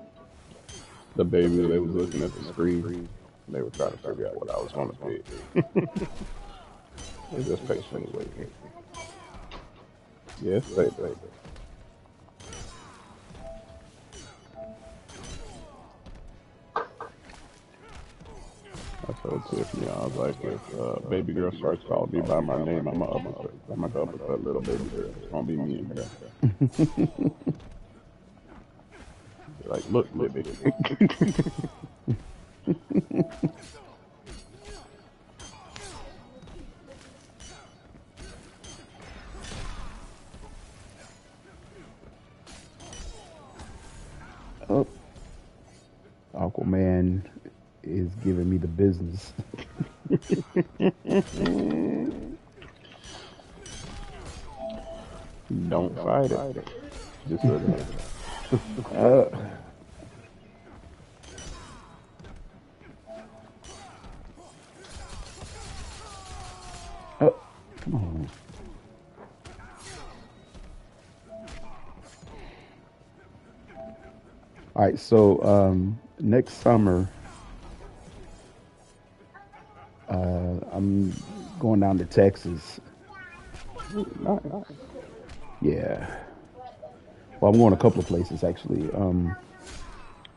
B: The babies, they was looking at the screen. They were trying to figure out what I was gonna pick. They just patiently waiting. Yes, baby. I told Tiffany, I was like, if baby girl starts calling me by my name, I'm gonna uppercut. I'm gonna uppercut little baby girl. It's gonna be me and her. Like, look, Libby.
A: Oh, Aquaman is giving me the business.
B: Don't fight it. Just look at it.
A: Uh, oh, come on. All right. So next summer, I'm going down to Texas.
B: Nice.
A: Yeah. Well, I'm going a couple of places actually.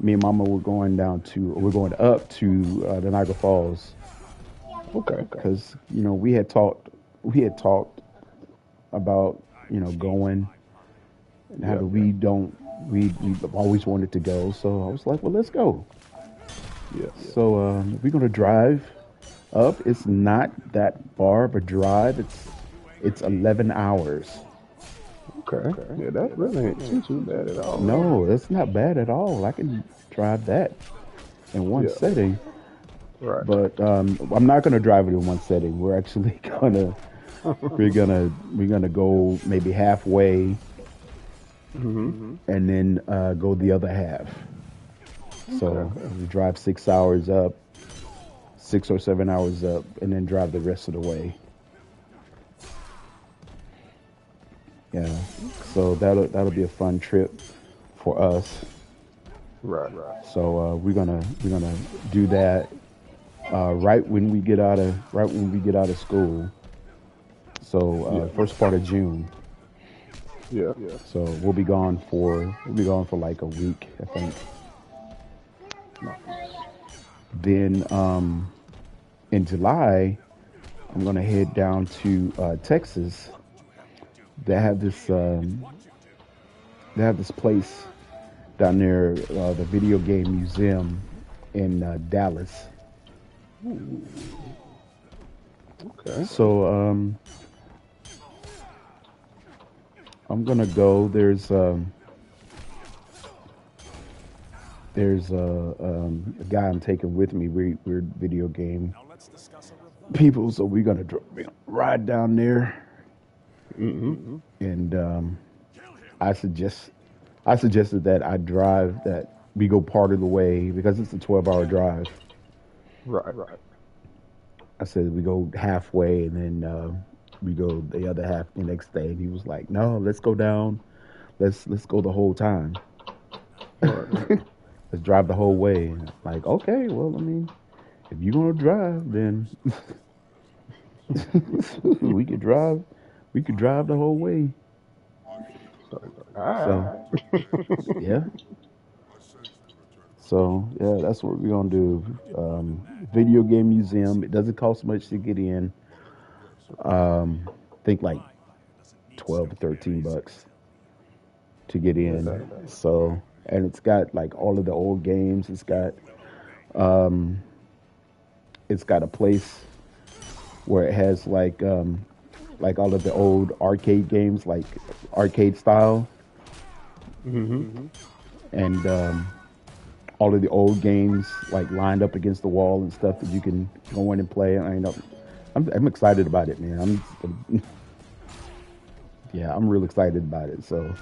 A: Me and Mama we're going up to the Niagara Falls
B: Okay.
A: because we had talked about going and how
B: Yeah.
A: we don't we've always wanted to go. So I was like, well, let's go.
B: Yeah.
A: So we're gonna drive up. It's not that far of a drive. It's 11 hours.
B: Okay. Yeah, that really ain't too bad at all.
A: No, that's not bad at all. I can drive that in one
B: Yeah.
A: setting.
B: Right.
A: But I'm not gonna drive it in one setting. We're actually we're gonna go maybe halfway
B: Hmm.
A: and then go the other half.
B: Okay.
A: So we drive 6 hours up, 6 or 7 hours up, and then drive the rest of the way. Yeah. So that'll be a fun trip for us.
B: Right.
A: So we're gonna do that right when we get out of school. So
B: Yeah.
A: first part of June.
B: Yeah, yeah.
A: So we'll be gone for like a week, I think.
B: Nice.
A: Then in July, I'm gonna head down to Texas. They have this they have this place down there, the video game museum in Dallas.
B: Ooh, okay.
A: So I'm gonna go. There's a guy I'm taking with me. We're video game people, so we're gonna ride down there.
B: Mm-hmm.
A: And I suggest I suggested that I drive that we go part of the way because it's a 12-hour drive.
B: Right, right.
A: I said we go halfway and then we go the other half the next day. And he was like, "No, let's go down. Let's go the whole time.
B: Right, right.
A: Let's drive the whole way." And I'm like, okay, well, I mean, if you're gonna drive, then we could drive. We could drive the whole way.
B: So,
A: So
B: all
A: yeah. So yeah, that's what we're gonna do. Video game museum. It doesn't cost much to get in. I think like 12 or 13 bucks to get in.
B: right.
A: So and it's got like all of the old games. It's got a place where it has like all of the old arcade games, like arcade style,
B: Mm-hmm.
A: and all of the old games like lined up against the wall and stuff that you can go in and play. I know I'm excited about it, man. Yeah, I'm real excited about it. So,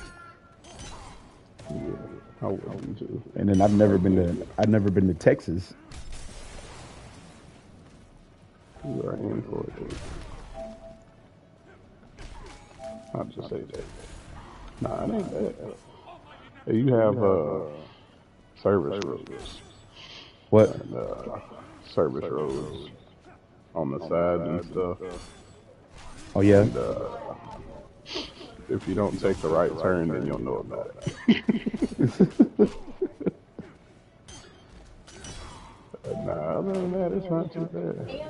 B: Yeah, I wouldn't too.
A: and then
B: That'd be a good.
A: I've never been to Texas.
B: You are in for it. I'll just say that. Nah, it ain't bad. Hey, you have service roads
A: What?
B: and service roads on the side and stuff.
A: Oh yeah.
B: And if you don't take the right turn, then you'll know about it. Nah, other than that, it's not too bad.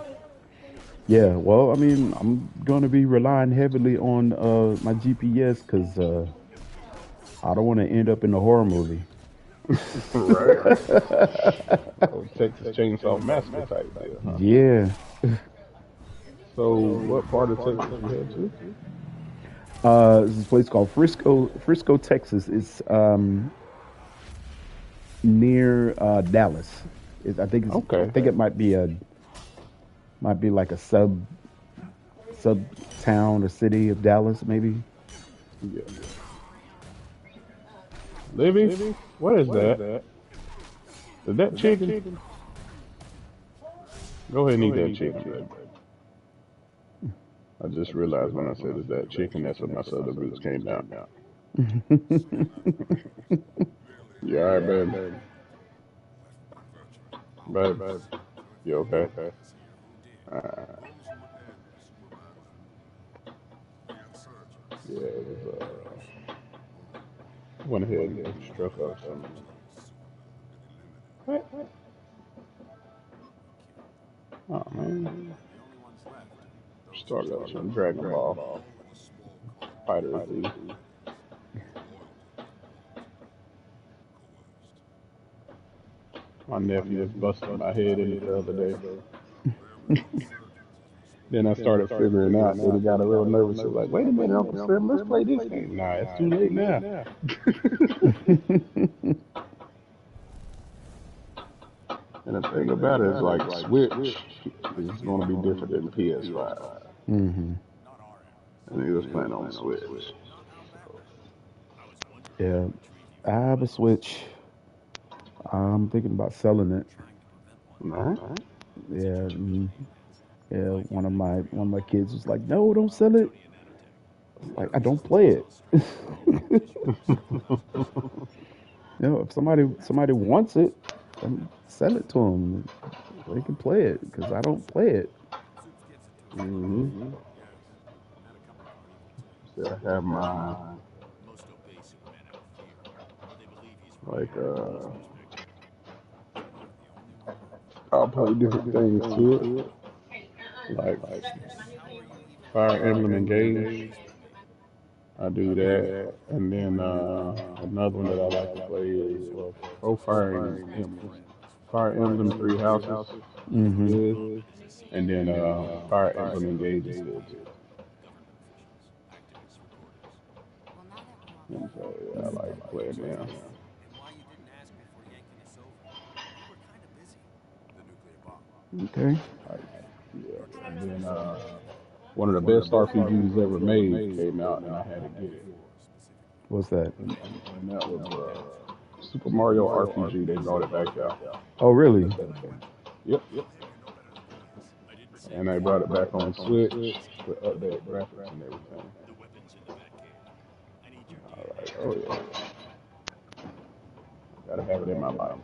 A: Yeah. Well, I mean, I'm gonna be relying heavily on my GPS because I don't want to end up in a horror movie.
B: Right. Oh, Texas Chainsaw Massacre type deal, huh?
A: Yeah.
B: So, what part of Texas you head to?
A: This is a place called Frisco, Texas. It's near Dallas. I
B: Okay.
A: think it might be like a sub town or city of Dallas, maybe.
B: Yeah. Livy, what is that? Is that chicken? Go ahead and eat that chicken, baby. I just realized when I said is that chicken, that's when my southern roots came down. You alright, baby? Baby, you okay? Uh, yeah, it was, went ahead and struck up some. What? Oh, man. Started up some Dragon Ball Fighter Z. My nephew just busted my head in it the other day. Then I started figuring out. Then he got a little nervous. He was like, "Wait a minute, Uncle Sam, let's play this game." Nah, it's too late now. And the thing about it is, like, Switch is going to be different than PS5.
A: Hmm.
B: And he was playing on Switch.
A: Yeah, I have a Switch. I'm thinking about selling it.
B: Alright.
A: Yeah, yeah. One of my kids was like, "No, don't sell it." I was like, I don't play it. You know, if somebody wants it, then sell it to them. They can play it because I don't play it.
B: Mm-hmm. So I have mine. Like I'll play different things to it, like Fire Emblem Engage. I do that, and then another one that I like to play is Fire Emblem Three Houses is
A: Mm-hmm.
B: good, and then Fire Emblem Engage is good too. And so yeah, I like playing them.
C: And why you didn't ask before yanking us over? We were kind of busy. The nuclear bomb.
A: Okay.
B: Like, yeah, and then one of the best RPGs ever made came out, and I had to get it,
A: What's that?
B: and that was Super Mario RPG. They brought it back out.
A: Oh, really?
B: Yep, and they brought it back on Switch with updated graphics and everything. All right, oh yeah, gotta have it in my life.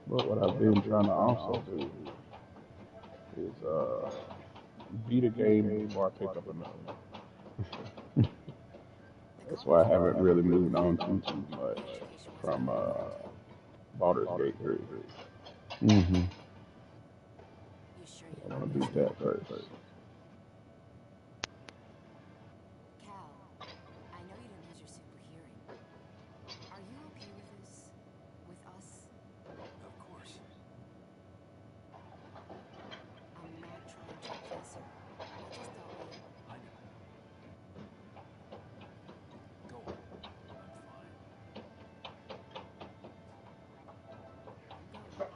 B: But what I've been trying to also do is beat a game before I pick up another one. That's why I haven't really moved on too much from Baldur's Gate 3.
A: Mm-hmm.
B: I want to beat that first.
C: Of course. I know. Go on. I'm fine. This way.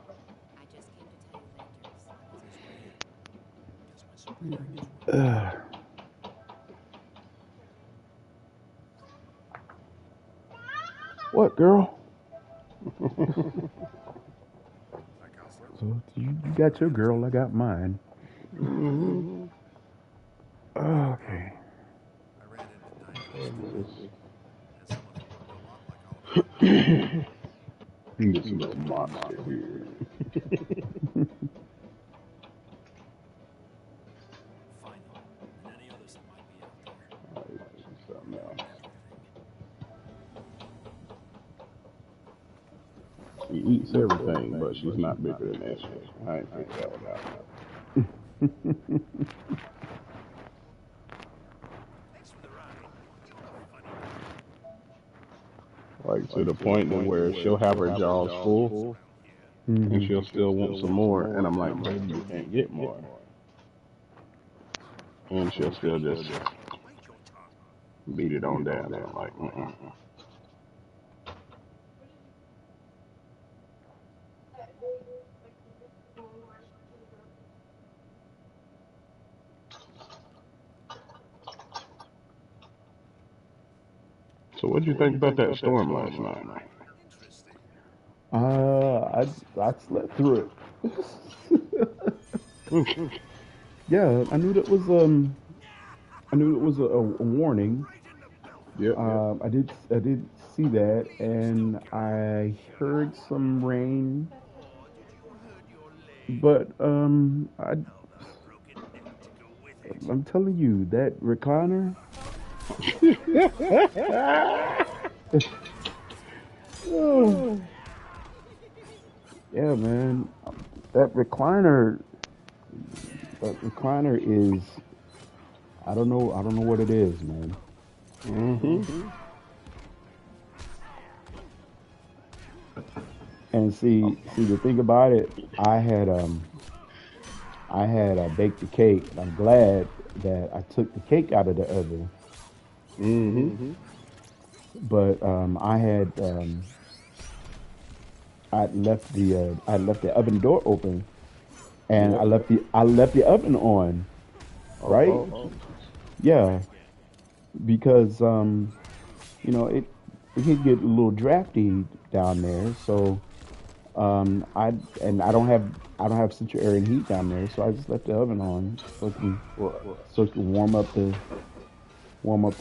C: Guess my super hearing is working.
A: What, girl?
C: That counselor?
A: So you got your girl, I got mine.
B: Mm-hmm.
A: Okay.
C: I ran into Diana's
B: And
C: school, and some of them looked a lot like all of
B: this,
C: you girls.
B: this little monster here.
C: Find them, and any others that might be out there.
B: Oh, yeah, she's something else.
C: Everything.
B: She eats everything, but she's not bigger than that shit. I ain't figured that one out.
C: Thanks for the ride. You were a funny guy.
B: Like to the point of where she'll have her jaws full
C: Around here.
B: and
A: Mm-hmm.
B: she'll still want some more, and I'm like, baby, you can't get more, and she'll still just
C: Bite your tongue.
B: beat it on down, and I'm like, mm-mm. So what'd you think about that storm last night?
C: Interesting.
A: I slept through it. Yeah, I knew it was a warning.
C: Right in the belly.
B: Yep.
A: I did see that, and I heard some rain,
C: Oh, did you hurt your leg?
A: but
C: How about a broken neck to go with it?
A: I'm telling you that recliner. Oh, yeah, man, that recliner, that recliner is. I don't know. I don't know what it is, man.
B: Mm-hmm.
A: And see the thing about it, I had baked the cake, and I'm glad that I took the cake out of the oven.
B: Mm-hmm.
A: But I left the oven door open, and
B: Yep.
A: I left the oven on, right?
B: Oh.
A: Yeah, because it could get a little drafty down there. So I don't have central air and heat down there, so I just left the oven on
B: Right.
A: so it can warm up the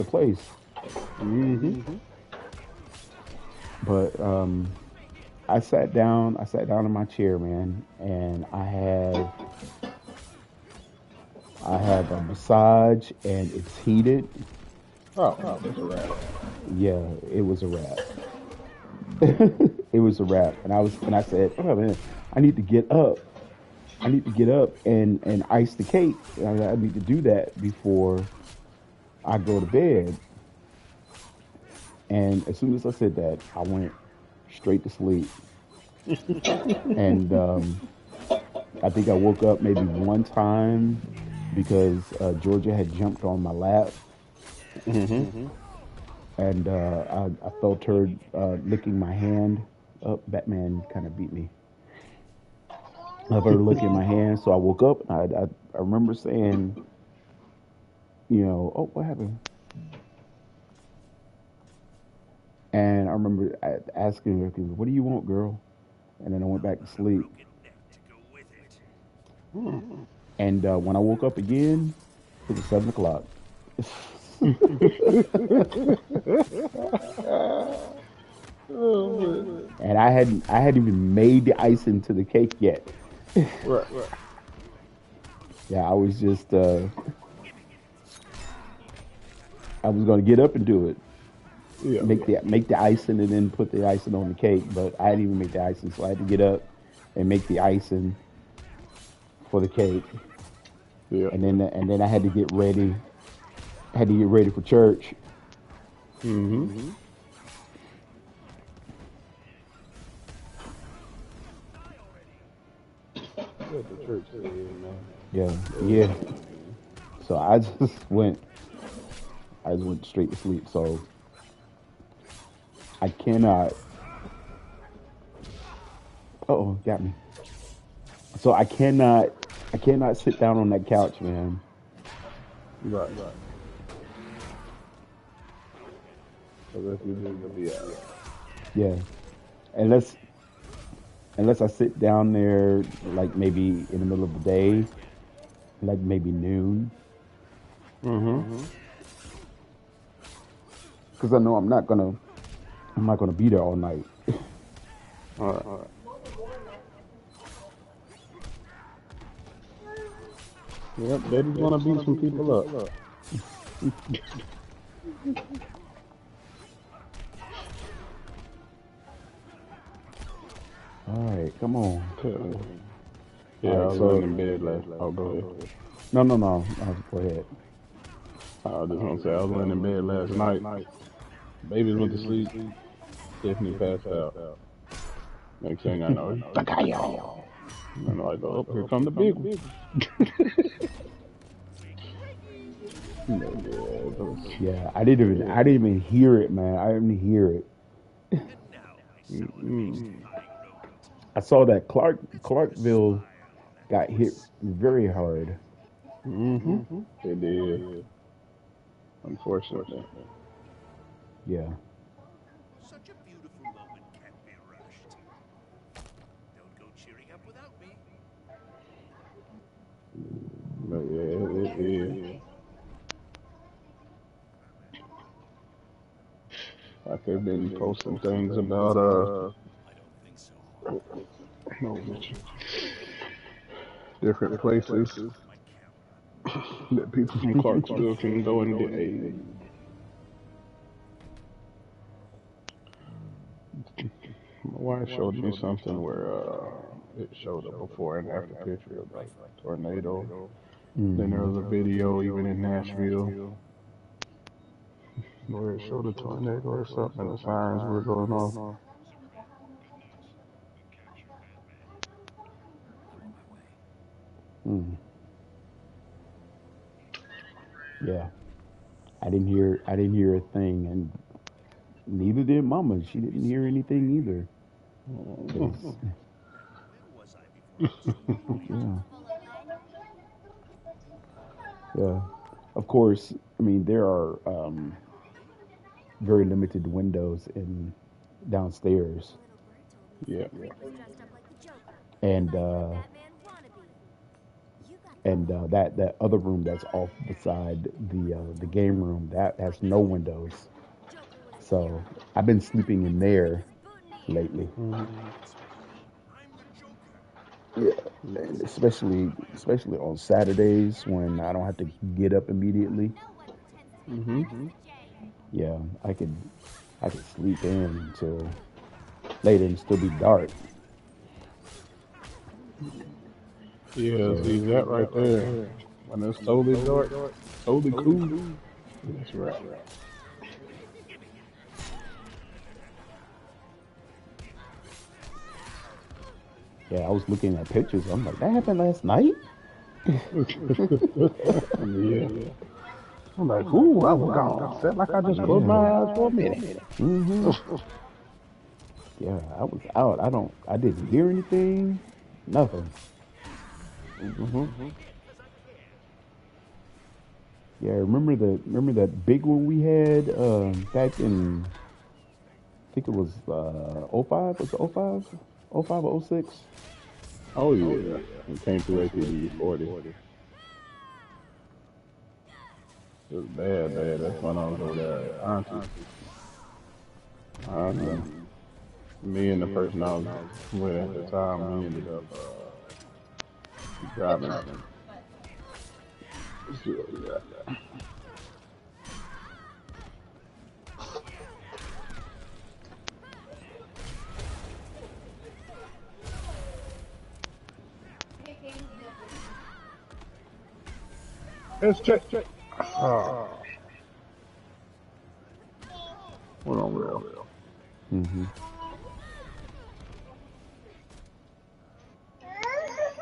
A: place.
B: Mm-hmm.
A: But I sat down in my chair, man, and I have a massage, and it's heated.
B: Oh, that's a wrap.
A: Yeah, it was a wrap. It was a wrap, and I said, "Oh man, I need to get up. I need to get up and ice the cake. I need to do that before I go to bed." And as soon as I said that, I went straight to sleep. And I think I woke up maybe one time because Georgia had jumped on my lap,
B: Hmm.
A: and I felt her licking my hand. Oh, Batman kind of beat me. Of her licking my hand, so I woke up and I remember saying, "Oh, what happened?" And I remember asking her, "What do you want, girl?" And then I went back to sleep. And when I woke up again, it was 7 o'clock.
B: Oh man.
A: And I hadn't even made the icing to the cake yet.
B: Right.
A: Yeah, I was just I was gonna get up and do it,
B: Yeah.
A: make the icing and then put the icing on the cake. But I didn't even make the icing, so I had to get up and make the icing for the cake,
B: Yeah.
A: and then I had to get ready. I had to get ready for church.
B: Hmm. What the church said, man.
A: Yeah,
B: Go
A: yeah.
B: ahead, man.
A: So I just went straight to sleep. So I cannot. Oh, got me. So I cannot sit down on that couch, man.
B: Right. Unless you're doing the VR.
A: Yeah, unless unless I sit down there like maybe in the middle of the day, like maybe noon,
B: Mm-hmm.
A: because I know I'm not gonna be there all night.
B: All right. Yep, Betty's gonna beat some people up.
A: All right, come on. All
B: Yeah, I
A: right,
B: was laying
A: so
B: in bed last. Oh, go ahead.
A: no, no, no, no. Go ahead.
B: I was just gonna say I was laying in bed last night. Babies went to sleep. Tiffany passed out. Next thing I know, Takayo. And I'm like, oh, here come the big one. But yeah, it was,
A: Yeah, I didn't even hear it, man. I didn't hear it.
B: mm,
A: I saw that Clarkville got hit very hard.
B: mm-hmm. It did, unfortunately.
A: Yeah.
C: Such a beautiful moment can't be rushed. Don't go cheering up without me.
B: But yeah, it is. Like they've been posting things about
C: I don't think so.
B: no, Richard, different places
C: My camera.
B: that people from Clarksville can go and get aid. My wife showed me something where it showed a before and after picture of like tornado. Then there
A: Hmm.
B: was a video even in Nashville where it showed a tornado or something and the sirens were going off.
A: Mm. Yeah. I didn't hear a thing, and neither did Mama. She didn't hear anything either. Cause
C: Where was I before I was
A: yeah, yeah. Of course, I mean there are very limited windows in downstairs,
B: Yeah.
A: and that other room that's off beside the game room that has no windows. So I've been sleeping in there lately.
B: Mm-hmm.
C: I'm the Joker.
A: Yeah, and especially on Saturdays when I don't have to get up immediately.
B: Mm-hmm.
A: Yeah, I could sleep in until later and still be dark.
B: Yeah,
A: So
B: see that right there. When it's totally dark, totally cool. That's right.
A: yeah, I was looking at pictures. I'm like, that happened last night.
B: Yeah. I'm like, ooh, I was gone. Felt like I just closed my eyes for a minute.
A: Hmm. Yeah, I was out. I didn't hear anything. Nothing.
B: Hmm.
A: Yeah, remember that big one we had back in, I think it was '05. Was it '05? '05 or '06?
B: Oh yeah, it came through APB 40. It was bad, bad. That's when I was over there at Auntie. And me and the person I was with at the time, we ended up driving. Let's see what we got. Let's check. Oh, what on real?
A: Hmm.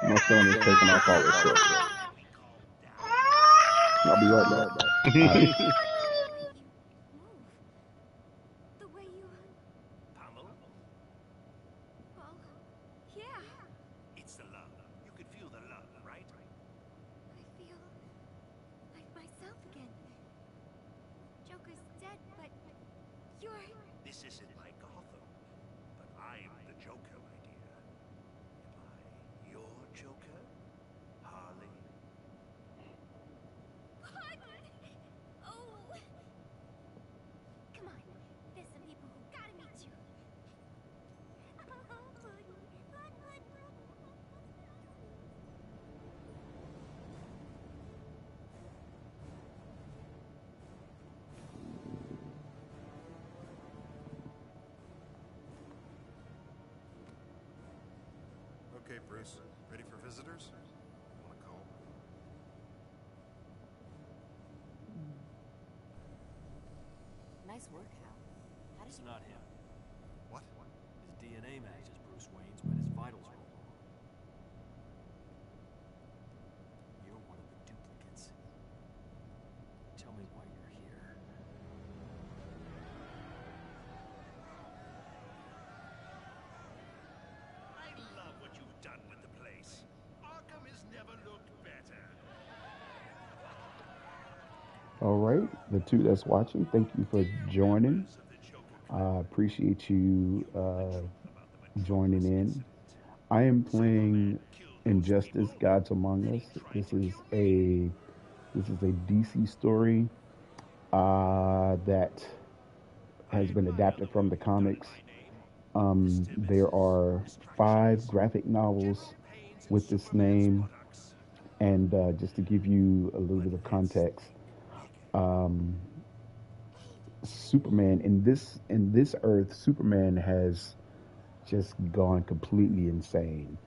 B: My son is taking off all his clothes. I'll be right back.
A: All right.
D: The way you,
C: Pummel?
D: well, yeah.
C: It's the love. You can feel the love, right?
D: I feel like myself again. Joker's dead, but you're...
C: This isn't my Gotham, but I'm the Joker, my dear. Am I your Joker, Harley?
D: Pardon! Oh! Come on, there's some people who gotta meet you.
E: Okay, Bruce. Ready for visitors? Want to call?
F: Nice work, Hal. How did
G: It's
F: you...
G: not him.
E: What?
G: His DNA matches Bruce Wayne's, but his vitals are all wrong. You're one of the duplicates. Tell me why you're here.
C: I love what you've done with the place. Arkham has never looked better.
A: All right. The two that's watching, thank you for joining.
C: Members of the Joker
A: I
C: clan,
A: appreciate you
C: you know the truth about the
A: joining
C: Metropolis
A: in.
C: incident.
A: I am
C: Superman
A: playing
C: killed those
A: Injustice:
C: people,
A: Gods Among
C: then
A: Us.
C: he tried to kill me.
A: This is a DC story that
C: I
A: has been
C: admire
A: adapted
C: the
A: from
C: work
A: the
C: you've done in
A: comics.
C: my name.
A: There
C: Disturbances,
A: are 5
C: distractions,
A: graphic novels
C: General Pains and
A: with this
C: Superman's
A: name,
C: products.
A: and just to give you a little
C: But
A: bit of
C: let's
A: context,
C: think bigger.
A: um, Superman in this Earth, Superman has just gone completely insane.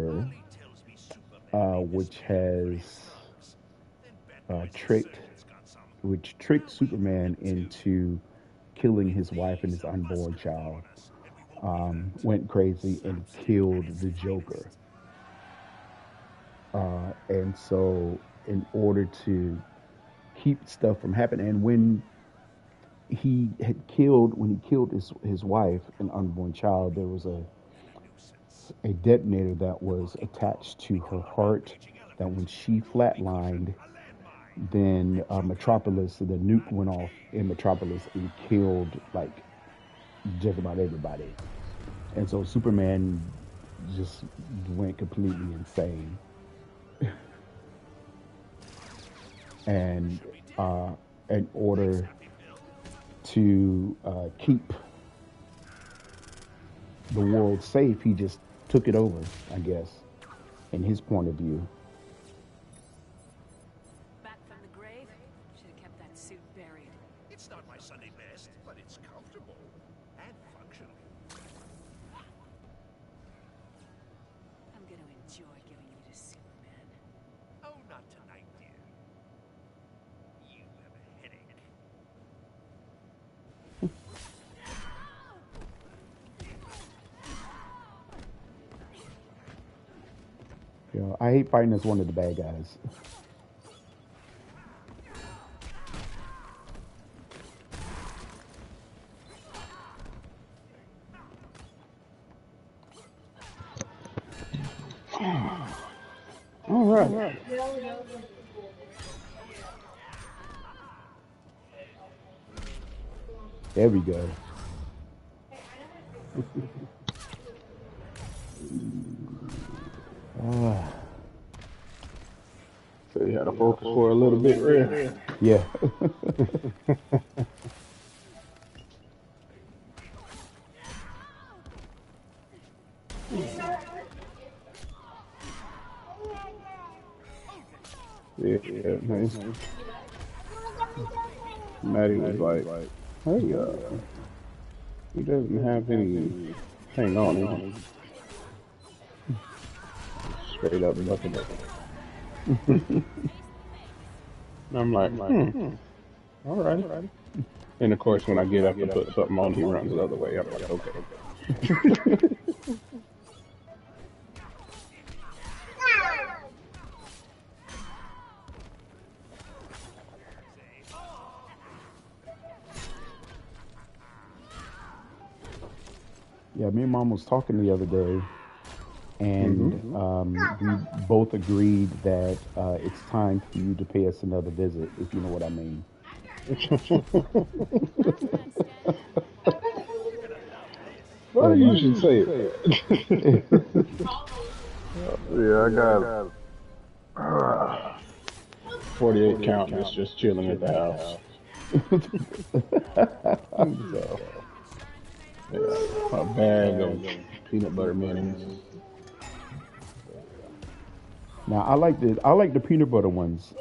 C: Harley tells me Superman made this
A: Which
C: film for his
A: has
C: thugs. Then
A: uh,
C: Batman's
A: tricked
C: insurgents got some
A: which tricked
C: railway for
A: Superman
C: them too.
A: into killing
C: With
A: his wife and
C: these,
A: his
C: a fuss
A: unborn
C: will fall
A: child.
C: on us, and we won't be hurt.
A: Went crazy and
C: Slapstick at
A: killed
C: its
A: the Joker.
C: finest.
A: And so, in order to keep stuff from happening, and when he killed his wife and unborn child, there was
C: A nuisance.
A: a detonator that
C: The
A: was
C: booking call
A: attached to
C: we
A: her
C: call a
A: heart.
C: rampaging
A: That when
C: elephant.
A: she
C: The whoopee cushion,
A: flatlined,
C: a landmine.
A: then
C: And Joker,
A: Metropolis, the nuke
C: not
A: went off in
C: Kane.
A: Metropolis and killed like just about everybody. And so Superman just went completely insane. And
C: Sure he did.
A: in
C: Thanks,
A: order
C: Happy Bill.
A: to keep the world safe, he just took it over, I guess, in his point of view.
F: Back from the grave? Should have kept that suit buried.
A: I hate fighting as one of the bad guys.
B: All right.
A: There we go. Ah,
B: So you had to focus for a little bit, Red.
A: yeah.
B: Yeah, man. Maddie was like, "Hey, he doesn't have any thing on him. Straight up looking at him." And I'm like, all right. And of course, when I get up to put something on, he runs the other way. I'm like, okay.
A: Yeah, me and mom was talking the other day, and
B: Hmm.
A: we both agreed that it's time for you to pay us another visit, if you know what I mean.
B: Well,
A: And
B: you should say that. Yeah, I got 48 count that's just chilling at the house. So, yeah, a bag of peanut butter minis.
A: now I like the peanut butter ones.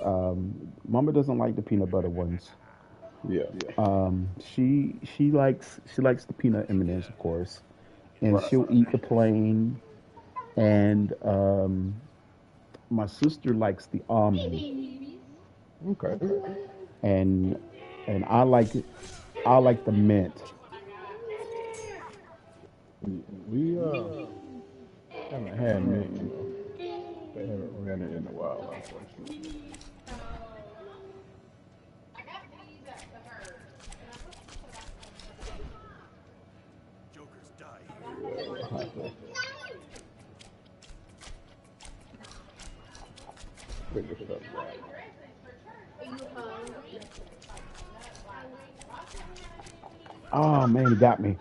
A: Mama doesn't like the peanut butter ones.
B: Yeah,
A: She likes the peanut M&Ms, of course, and
B: right.
A: she'll eat the plain. And my sister likes the almond,
B: Okay.
A: and and I like the mint.
B: We haven't had mint, they haven't ran it in a while, unfortunately.
C: Jokers die
B: So,
C: here.
B: yeah, we'll have to figure something out.
A: Oh man, he got me.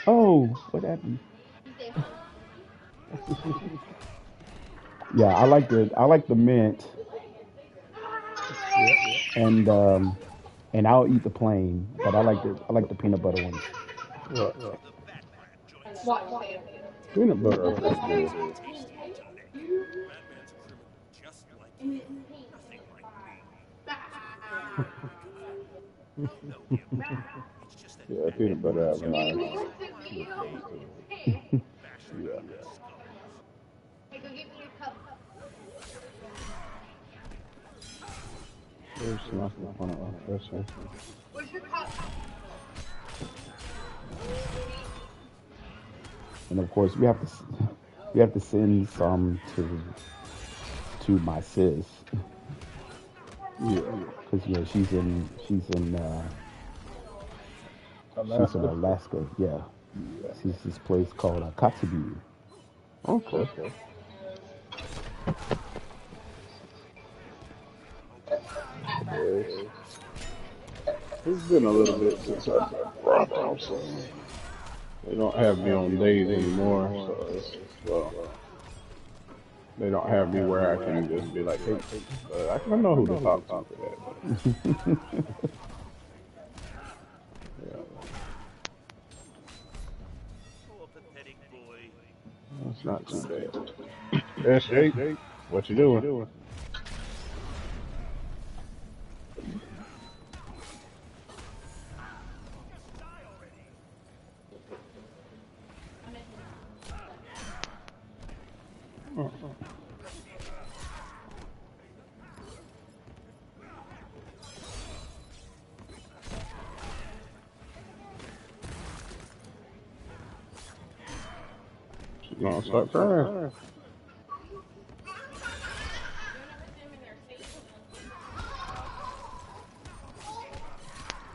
A: Oh, what happened? Yeah, I like the mint,
B: Yep.
A: and I'll eat the plain, but I like the peanut butter ones.
B: Right.
C: The Batman joins Superman.
B: Peanut butter are
C: His
B: pretty
C: face
B: good.
C: is tasty intellect. Batman's a criminal just like you. Nothing like me. Superman is a good guy. I'll know him. It's just that
B: Yeah,
C: Batman
B: peanut butter
C: wants
B: have a
C: you to
B: nice
C: raise him one
B: good
C: day,
B: taste to it.
C: bash one
B: Yeah.
C: of their skulls.
B: There's nothing on it like this one.
A: And of course, we have to send some to my sis,
B: Yeah.
A: because she's in
B: Alaska.
A: Alaska. Yeah,
B: Yeah.
A: she's this place called Kotzebue.
B: Okay. Yes. It's been a little bit since I've brought them, so they don't have me on days anymore. So well, they don't have me where I can just be like, hey, I know who to talk to for that. But yeah,
C: Poor pathetic boy.
B: it's not too bad. Yes, Jake, what you doing? She's gonna start crying.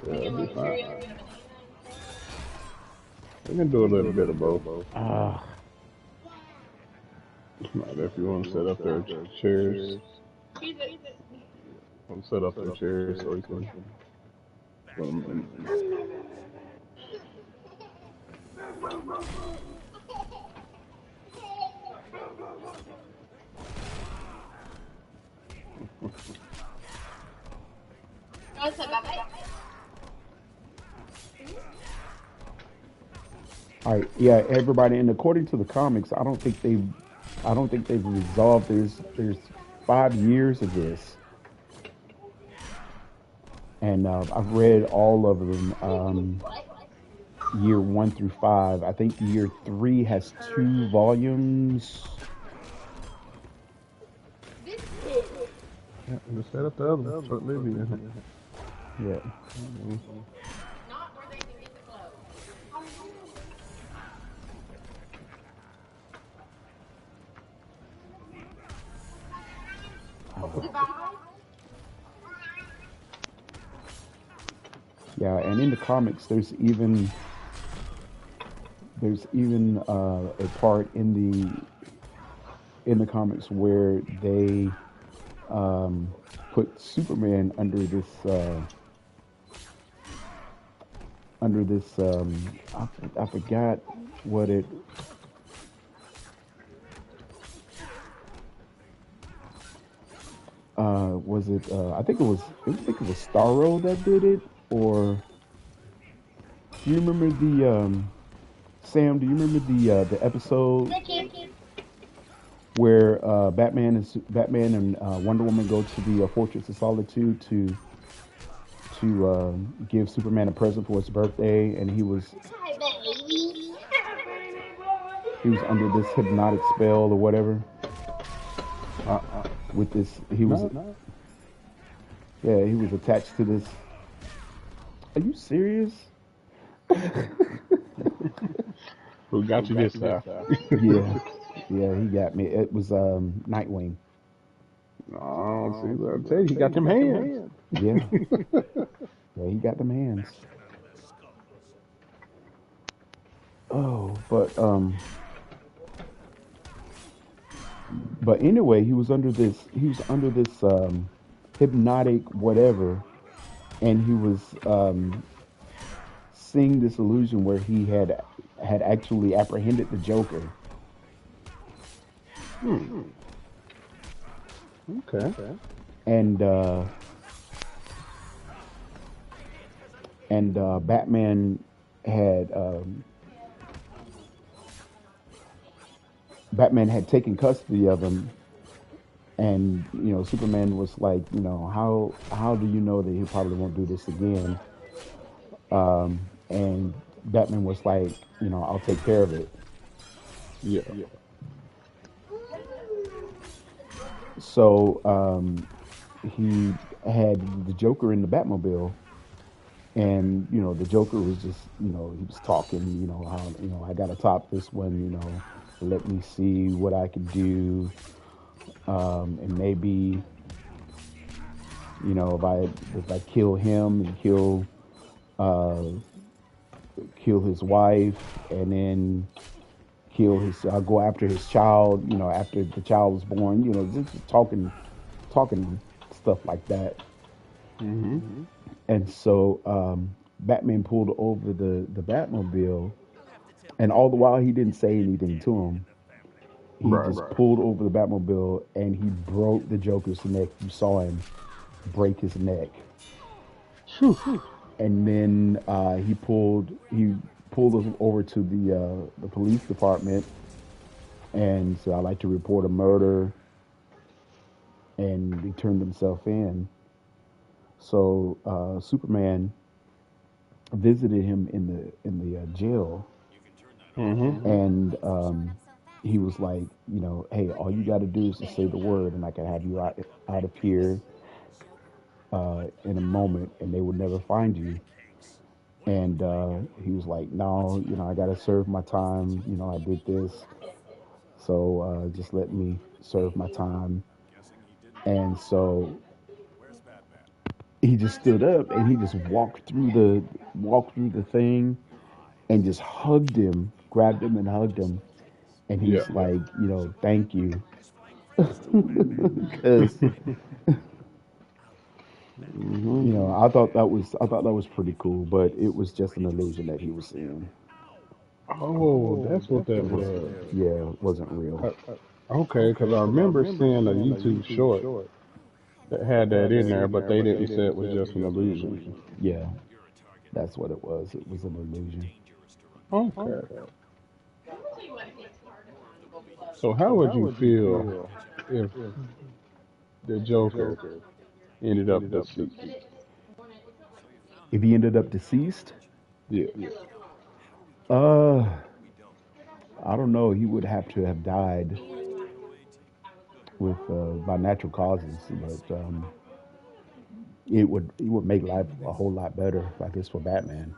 B: Yeah, it'll be fine. We can do a little bit of both.
A: Ah,
B: Like if you want to set up their chairs, want to set up their chairs so we can put them in.
A: all right, yeah, everybody. And according to the comics, I don't think they've resolved. There's 5 years of this, and I've read all of them. Year 1 through 5. I think year 3 has 2 volumes.
B: Yeah, just set up the other one so it live in.
A: Yeah. Yeah, and in the comics, there's even a part in the comics where they um, put Superman under this I forgot what it was it I think it was Starro that did it, or do you remember the Sam? Do you remember the episode where Batman and Wonder Woman go to the Fortress of Solitude to give Superman a present for his birthday, and he was under this hypnotic spell or whatever. With this,
B: No,
A: he was attached to this. Are you serious?
B: who got you this time?
A: Yeah, yeah, he got me. It was Nightwing.
B: Oh, see, I tell you, he got them hands.
A: Yeah, yeah, he got them hands. Oh, but anyway, he was under this hypnotic whatever, and he was seeing this illusion where he had actually apprehended the Joker.
B: Hmm. Okay.
A: And Batman had taken custody of him, and Superman was like, how do you know that he probably won't do this again? And Batman was like, I'll take care of it.
B: Yeah.
A: So he had the Joker in the Batmobile, and the Joker was just, he was talking, how, I got to top this one, let me see what I can do, and maybe, if I kill him and uh, kill his wife, and then I'll go after his child, after the child was born, just talking stuff like that.
B: Mm-hmm.
A: And so Batman pulled over the Batmobile, and all the while he didn't say anything to him. He
B: Right.
A: just pulled over the Batmobile and he broke the Joker's neck. You saw him break his neck,
B: Phew.
A: and then he pulled us over to the police department, and so I like to report a murder, and he turned himself in. So Superman visited him in the jail,
B: Mm-hmm.
A: and he was like, hey, all you got to do is to say the word, and I can have you out of here in a moment, and they would never find you. And he was like, no, I got to serve my time. I did this, so just let me serve my time. And so he just stood up and he just walked through the thing and just hugged him, grabbed him and hugged him, and
B: Yeah.
A: he's like, thank you, because
B: Hmm.
A: I thought that was pretty cool, but it was just an illusion that he was seeing.
B: Oh, that's what that was.
A: Yeah, it wasn't real.
B: Uh, okay, because I remember seeing a YouTube short that had that in there, but they didn't say it was just an illusion.
A: Yeah, that's what it was. It was an illusion.
B: Okay. So how would you feel if the Joker ended up deceased?
A: If he ended up deceased,
B: Yeah.
A: uh, I don't know. He would have to have died with by natural causes, but it would make life a whole lot better, I guess, for Batman.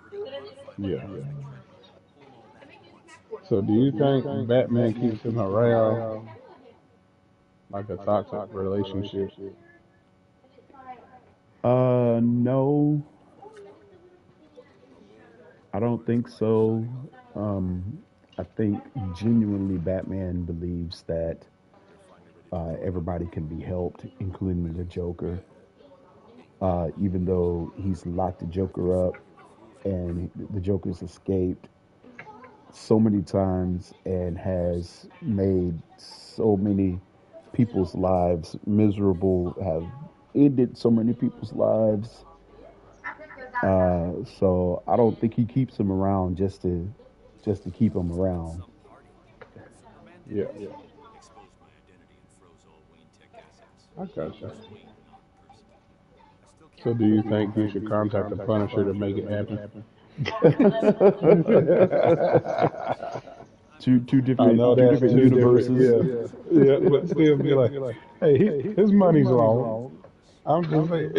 B: Yeah. So do you think Batman keeps him around like a toxic relationship?
A: No, I don't think so. Um, I think genuinely Batman believes that everybody can be helped, including the Joker. Even though he's locked the Joker up and the Joker's escaped so many times and has made so many people's lives miserable, have ended so many people's lives. So I don't think he keeps him around just to keep him around.
B: Yeah. I gotcha. So do you think he should contact the Punisher to make it happen?
A: two
B: I know
A: different two
B: that's
A: different
B: two different,
A: universes.
B: yeah, yeah, but still be like, hey, his money's long. I'm just saying.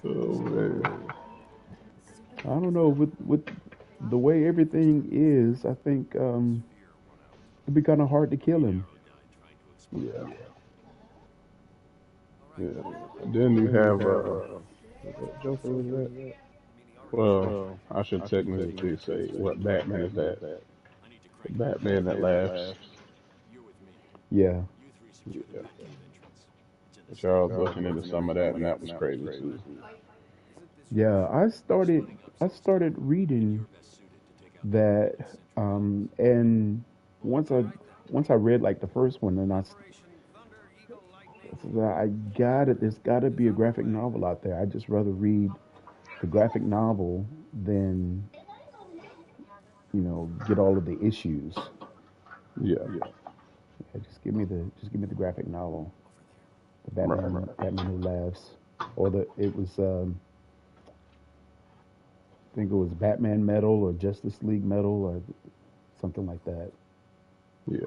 B: Oh man,
A: I don't know with the way everything is. I think it'd be kind of hard to kill him.
B: yeah, yeah. And then you have what Joker was that? Well, I should technically say what Batman is that? The Batman that laughs.
A: Yeah,
B: Yeah, but y'all was looking into some of that, and that was crazy too.
A: yeah. I started reading that, and once I once I read like the first one, and I got it. There's got to be a graphic novel out there. I just rather read the graphic novel than get all of the issues.
B: Yeah,
A: Yeah, just give me the graphic novel, the
B: right,
A: Batman Who Laughs, or it was I think it was Batman Metal or Justice League Metal or something like that.
B: yeah.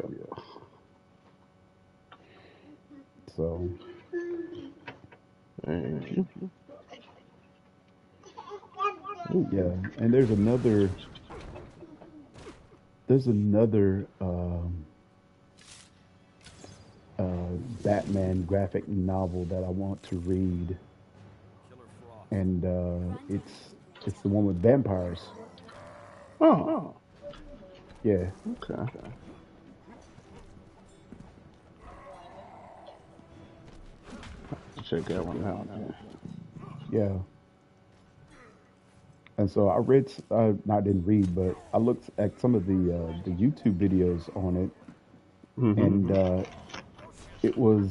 A: So
B: Thank you.
A: yeah, and there's another Batman graphic novel that I want to read, and it's the one with vampires.
B: Oh,
A: Yeah,
B: okay. Check that one out. Then.
A: yeah. And so I read, I didn't read, but I looked at some of the YouTube videos on it,
B: Hmm.
A: and it was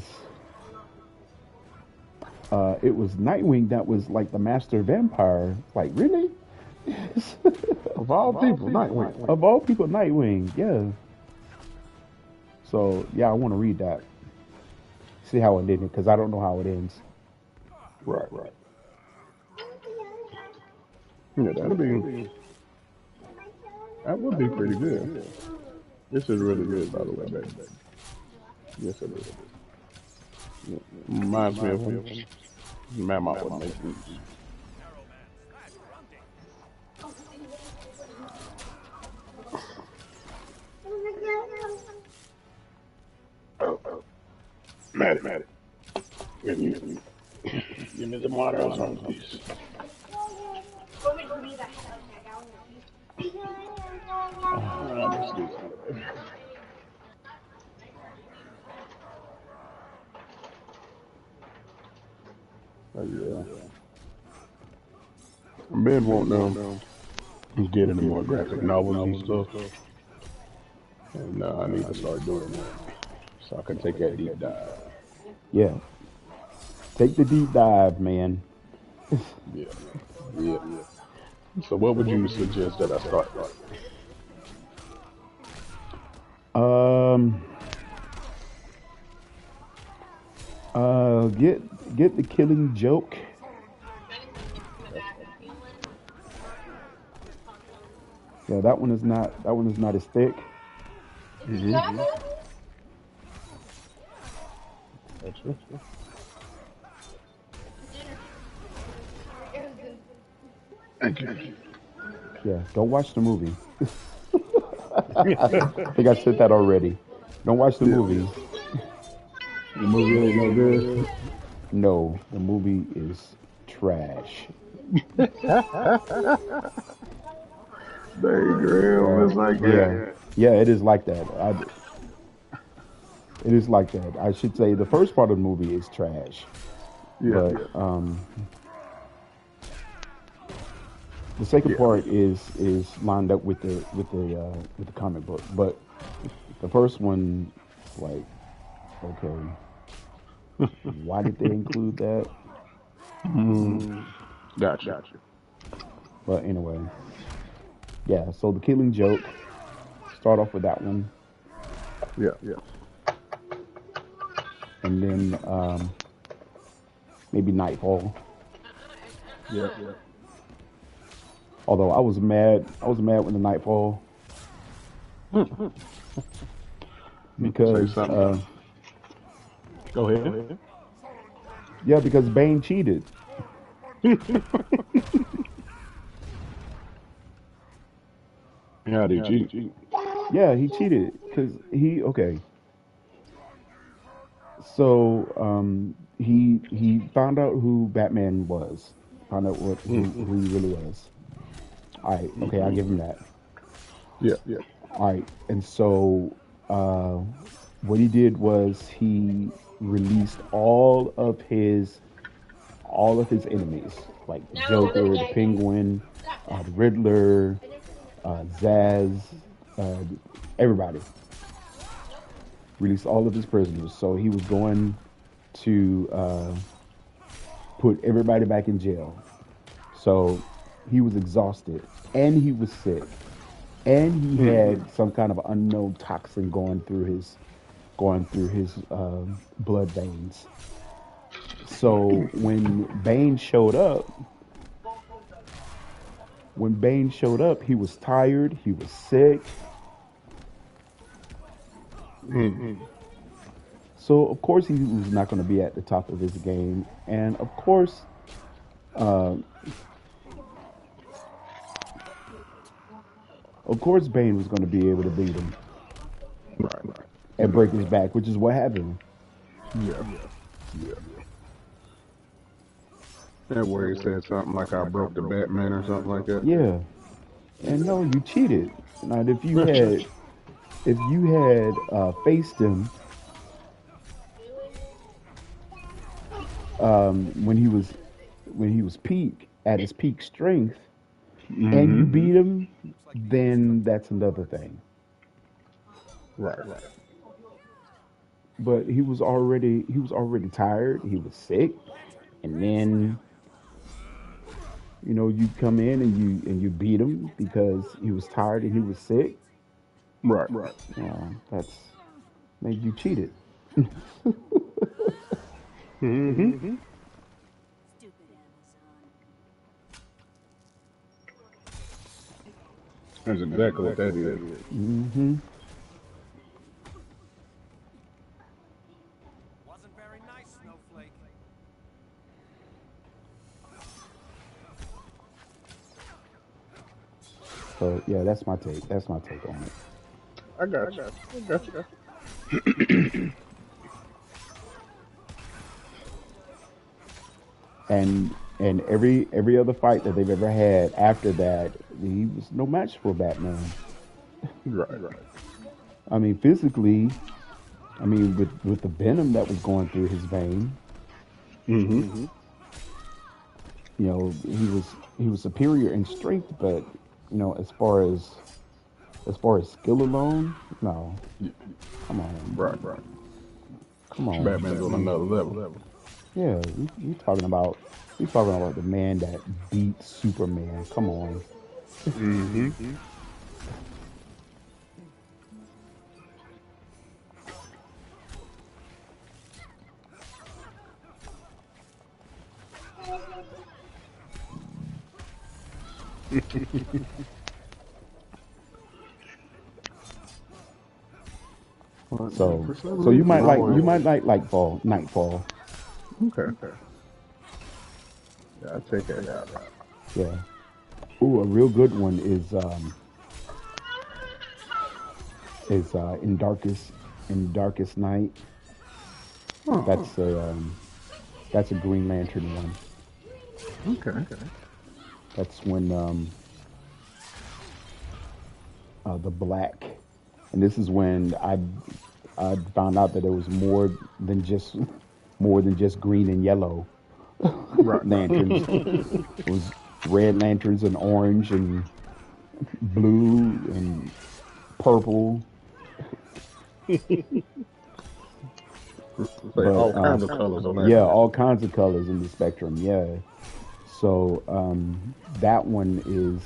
A: Nightwing that was like the master vampire. Like really?
B: Of all people, Nightwing.
A: Of all people, Nightwing. Yeah. So yeah, I want to read that. See how it ended because I don't know how it ends.
B: Right. Yeah, that would be pretty good. This is really good, by the way, baby. Yes, it is. Yeah. Reminds me of when Mama would make these. Maddie, give me the water or something, please. Let's do something. Oh, yeah. I've been wanting to get into more graphic novels and stuff, and I need to start doing that so I can take that deep dive.
A: Yeah, take the deep dive, man.
B: Yeah, yeah. So, what would you suggest that I start with?
A: Um, get the Killing Joke. Yeah, that one is not as thick.
B: Mm-hmm. Gotcha. Thank you.
A: Yeah, don't watch the movie. I think I said that already. Don't watch the
B: Yeah,
A: movie.
B: the movie ain't no good.
A: No, the movie is trash.
B: Dang, Graham,
A: Yeah,
B: it's like that.
A: yeah, yeah. It is like that. It is like that. I should say the first part of the movie is trash,
B: Yeah,
A: but the second
B: yeah.
A: part is lined up with the comic book. But the first one, like, okay, why did they include that?
B: Mm, gotcha.
A: But anyway, yeah. So the Killing Joke. Start off with that one,
B: Yeah, yeah,
A: and then maybe Nightfall.
B: yeah.
A: Although I was mad when the Nightfall
B: Say
A: because
B: something. Go ahead.
A: yeah, because Bane cheated.
B: How did you?
A: Yeah, he cheated because he okay. So he found out who Batman was. Found out who he really was. All right, okay, I'll give him that.
B: Yeah, yeah.
A: All right, and so uh, what he did was he released all of his enemies, like the Joker, the Penguin, the Riddler, Zaz, uh, everybody. Released all of his prisoners. So he was going to put everybody back in jail. So he was exhausted and he was sick and he had some kind of unknown toxin going through his blood veins. So when Bane showed up, he was tired, he was sick. So of course he was not going to be at the top of his game, and uh, of course Bane was going to be able to beat him
B: Right.
A: and break his back, which is what happened.
B: Yeah, yeah. That where he said something like I broke the Batman or something like that.
A: Yeah, and no, you cheated. Now, if you had faced him when he was peak at his peak strength, and you
B: Mm-hmm.
A: beat him, then that's another thing.
B: Right.
A: But he was already tired. He was sick, and then you come in and you beat him because he was tired and he was sick.
B: Right.
A: That's made you cheated.
B: Mm-hmm.
D: Stupid Amazon.
B: That's exactly what that is.
A: Hmm.
C: Wasn't very nice, Snowflake.
A: So yeah, that's my take. That's my take on it.
B: I got you.
A: And every other fight that they've ever had after that, he was no match for Batman.
B: Right.
A: I mean, physically, I mean, with the venom that was going through his vein,
B: Mm-hmm.
A: he was superior in strength, but as far as skill alone, no.
B: Yeah.
A: Come on,
B: Right.
A: come on.
B: Batman's on another level.
A: Yeah, you talking about the man that beat Superman. Come on.
B: Mm-hmm. Well,
A: So
B: for some
A: so you
B: reason,
A: might
B: I
A: like you
B: always
A: might like Nightfall.
B: okay. Yeah, I check that out.
A: Yeah. Ooh, a real good one is in Darkest Night.
B: Oh,
A: That's a Green Lantern one.
B: okay.
A: That's when the black, and this is when I found out that there was than just more than just green and yellow
B: Right.
A: lanterns. It was red lanterns and orange and blue and purple.
B: Say
A: But
B: all kinds of colors on that
A: yeah,
B: one.
A: all kinds of colors in the spectrum. Yeah. So that one is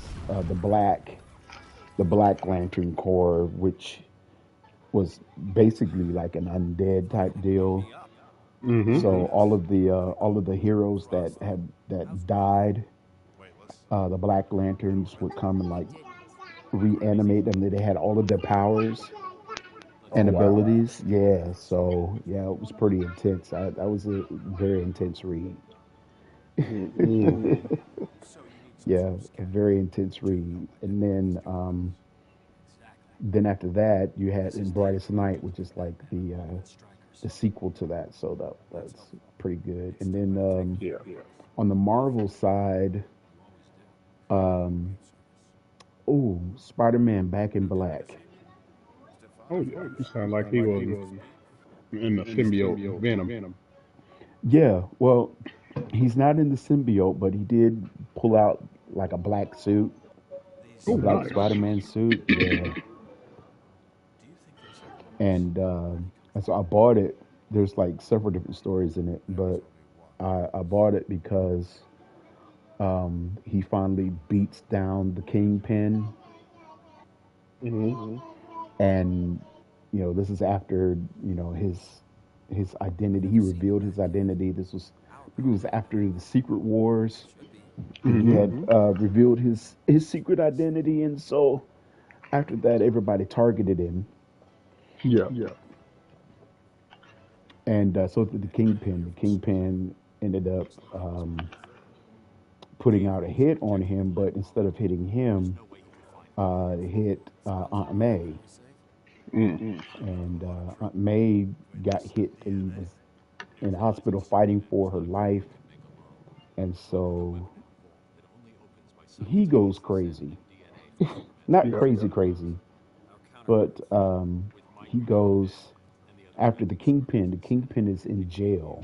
A: the Black Lantern Corps, which was basically like an undead type deal.
B: Mm-hmm.
A: So all of the heroes that died, the Black Lanterns would come and like reanimate them. They had all of their powers
B: Oh
A: and
B: wow.
A: abilities. Yeah, so yeah, it was pretty intense. That was a very intense read.
B: Mm-mm.
A: Yeah, a very intense read. And then after that, you had In Brightest Night, which is like the sequel to that. So that's pretty good. And then
B: Yeah.
A: on the Marvel side, um, oh, Spider-Man Back in Black.
B: Oh yeah. You sound like he was in the symbiote with Venom.
A: Yeah, well, he's not in the symbiote, but he did pull out like a black suit, a
B: Oh
A: black
B: nice.
A: Spider-Man suit. Yeah, and so I bought it. There's like several different stories in it, but I bought it because he finally beats down the Kingpin,
B: Mm-hmm.
A: and this is after his identity. He revealed his identity. I think it was after the Secret Wars. He
B: Mm-hmm.
A: had revealed his secret identity, and so after that, everybody targeted him,
B: Yeah.
A: and so did the Kingpin. The Kingpin ended up putting out a hit on him, but instead of hitting him, it hit Aunt May,
B: Mm.
A: and Aunt May got hit and was in the hospital fighting for her life, and so he goes crazy. Not
B: Yeah.
A: crazy, crazy, but he goes after the Kingpin. The Kingpin is in jail,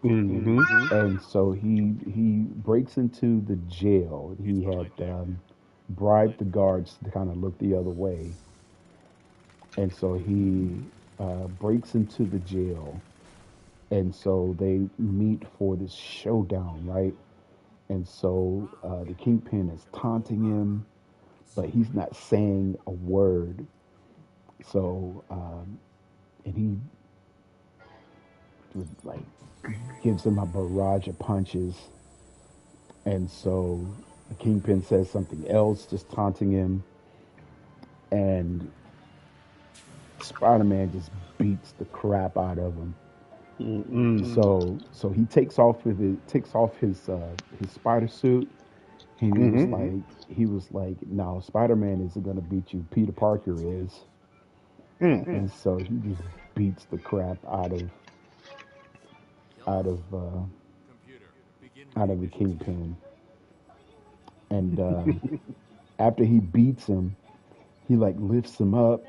B: Mm-hmm.
A: and so he breaks into the jail. He had bribed the guards to kind of look the other way, and so he breaks into the jail, and so they meet for this showdown, right? And so the Kingpin is taunting him, but he's not saying a word. So and he like gives him a barrage of punches. And so the Kingpin says something else, just taunting him, and Spider-Man just beats the crap out of him.
B: Mm-mm.
A: So he takes off his spider suit, and
B: Mm-hmm.
A: he was like, "No, Spider-Man isn't gonna beat you. Peter Parker is."
B: Mm.
A: And so he just beats the crap out of out of the kingpin. And after he beats him, he like lifts him up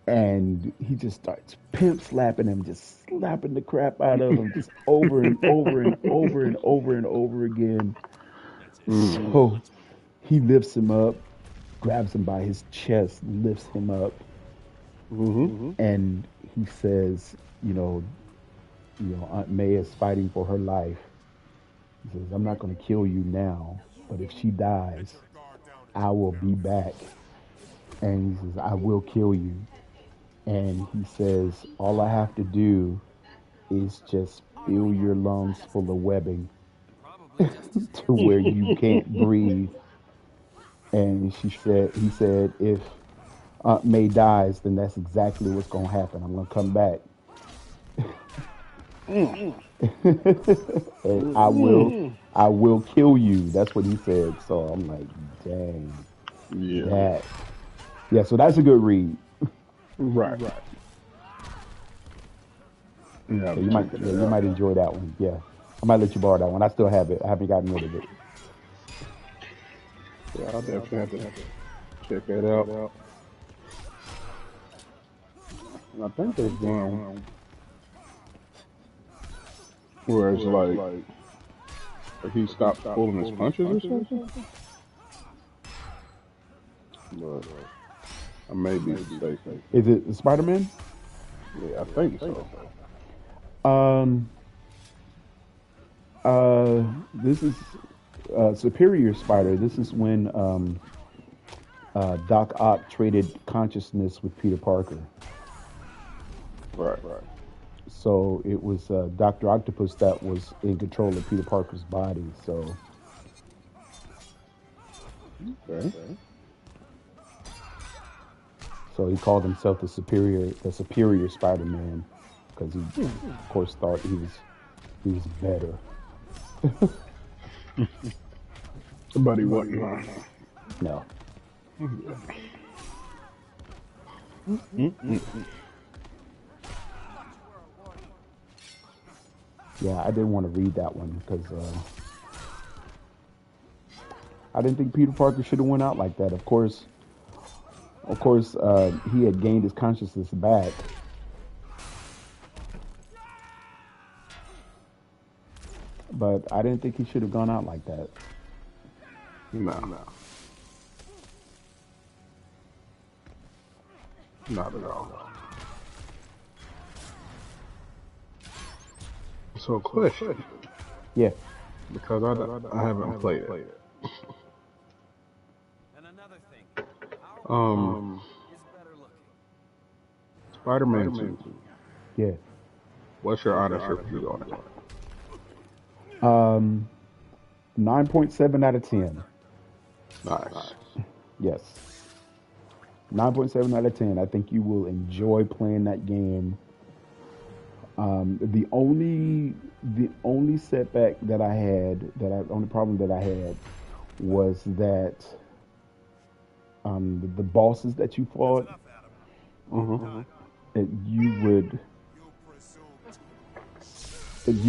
A: and he just starts pimp slapping him, just slapping the crap out of him, just over and over and over and over and over again.
B: Mm.
A: So he lifts him up, grabs him by his chest, lifts him up,
B: Mm-hmm.
A: and he says, Aunt May is fighting for her life. He says, I'm not going to kill you now, but if she dies, I will be back. And he says, I will kill you. And he says, all I have to do is just fill your lungs full of webbing
G: Probably just as
A: to where you can't breathe. And he said, if Aunt May dies, then that's exactly what's going to happen. I'm going to come back. And I will kill you. That's what he said. So I'm like, dang,
B: Yeah.
A: that. Yeah, so that's a good read.
B: Right. Yeah,
A: So
B: I'm checking it
A: you
B: out.
A: might enjoy that one. Yeah. I might let you borrow that one. I still have it. I haven't gotten rid of it.
B: Yeah, I'll definitely have to check that out. And I think there's one where it's like he stops pulling his punches or something. But I may be mistaken.
A: Is it Spider Man?
B: Yeah, I think so.
A: Um this is Superior Spider. This is when Doc Ock traded consciousness with Peter Parker.
B: Right.
A: So it was Doctor Octopus that was in control of Peter Parker's body.
B: Okay.
A: So he called himself the Superior Spider-Man, because he, of course, thought he was better.
B: But he wasn't.
A: No. Yeah, I didn't want to read that one because I didn't think Peter Parker should have went out like that. Of course, he had gained his consciousness back. But I didn't think he should have gone out like that.
B: No. Not at all. So, question,
A: Yeah.
B: because I haven't played it.
G: And another thing, our
B: Um,
G: is better looking.
B: Spider-Man 2.
A: Yeah.
B: What's your honest review on it?
A: 9.7 out of 10.
B: Nice.
A: Yes. 9.7 out of 10. I think you will enjoy playing that game. The only setback that I had, only problem that I had, was that the bosses that you fought,
B: Mm-hmm.
A: that you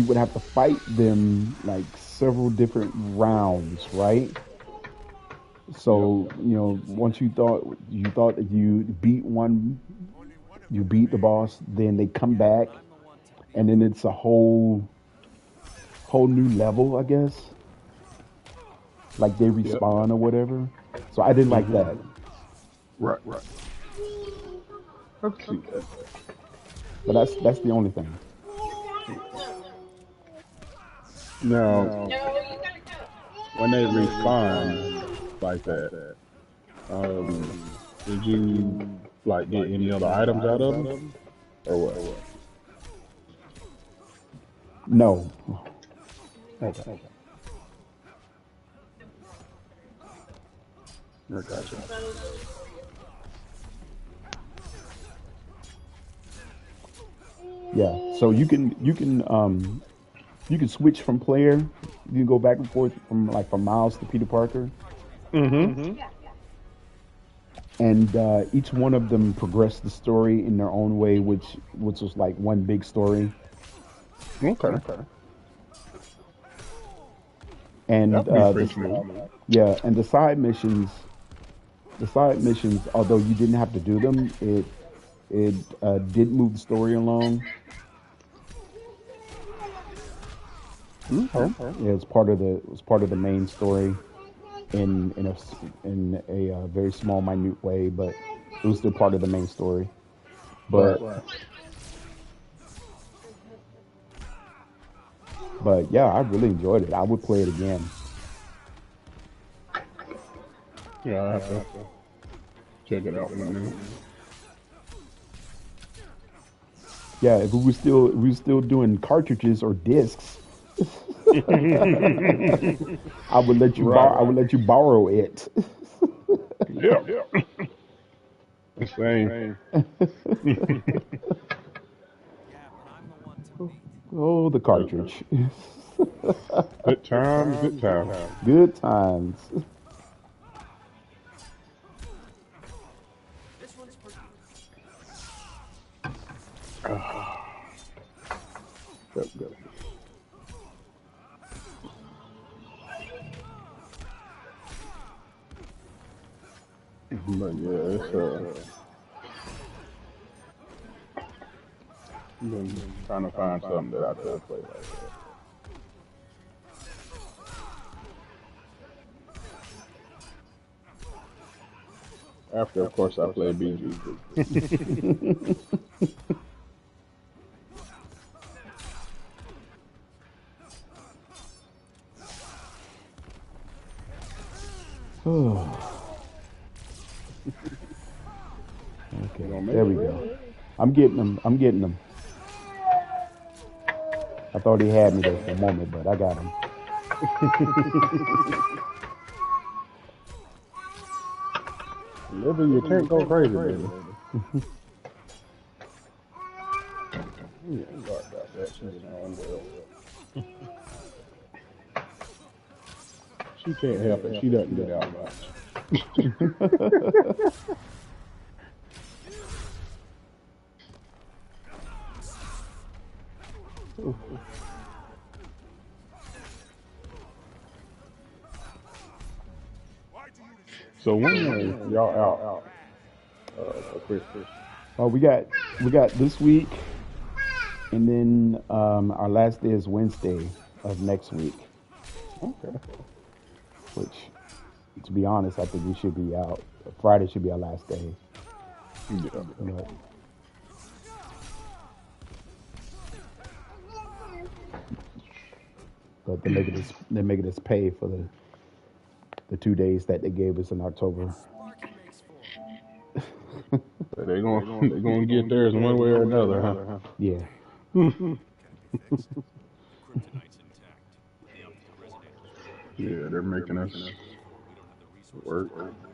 A: would have to fight them like several different rounds, right? So once you thought that you beat one, you beat the boss, then they come back, and then it's a whole new level, I guess. Like they
B: Yep.
A: respawn or whatever. So I didn't like that.
B: Right. I can see that.
A: But that's the only thing.
B: Now, when they respawn like that, did you like get any other items out of them, or what?
A: No.
B: Okay. I gotcha.
A: Yeah. So you can switch from player. You can go back and forth from Miles to Peter Parker,
B: Mm-hmm.
A: and each one of them progress the story in their own way, which was like one big story.
B: Okay.
A: And
B: That'd be pretty smooth.
A: yeah, and the side missions, although you didn't have to do them, it did move the story along.
B: Okay.
A: Yeah, it was part of the main story in a very small, minute way, but it was still part of the main story.
B: Right.
A: But yeah, I really enjoyed it. I would play it again.
B: Yeah, I have to check it out one day.
A: Yeah, if we were still doing cartridges or discs, I
B: Right.
A: would let you borrow it.
B: Yeah. The same.
G: Yeah, but I'm the one to beat.
A: Oh, the
B: Good,
A: cartridge.
B: good times, good times.
A: Good times.
G: This one's for you.
B: Good, good. But yeah, it's been trying to find something that I could play like that. After, of course, I play BG. You
A: Okay,
B: gonna make
A: there
B: it,
A: we
B: Red?
A: go. I'm getting them. I'm getting them. I thought he had me there for a moment, but I got him.
B: Living, you can't go crazy, baby. Yeah, sorry about that. She's in her underwear. She can't help it. She doesn't get out much. So when are y'all out for Christmas?
A: Oh, we got this week, and then our last day is Wednesday of next week.
B: Okay.
A: Which, to be honest, I think we should be out. Friday should be our last day,
B: Yeah.
A: but they're making us pay for the 2 days that they gave us in October.
G: Sparky makes four.
B: But they gonna get theirs in one way or another, huh?
A: Yeah.
G: Can it be fixed?
C: Kryptonite's intact, but the optical resonators won't.
B: Yeah, they're making us
C: We don't have the resources
B: work.
C: to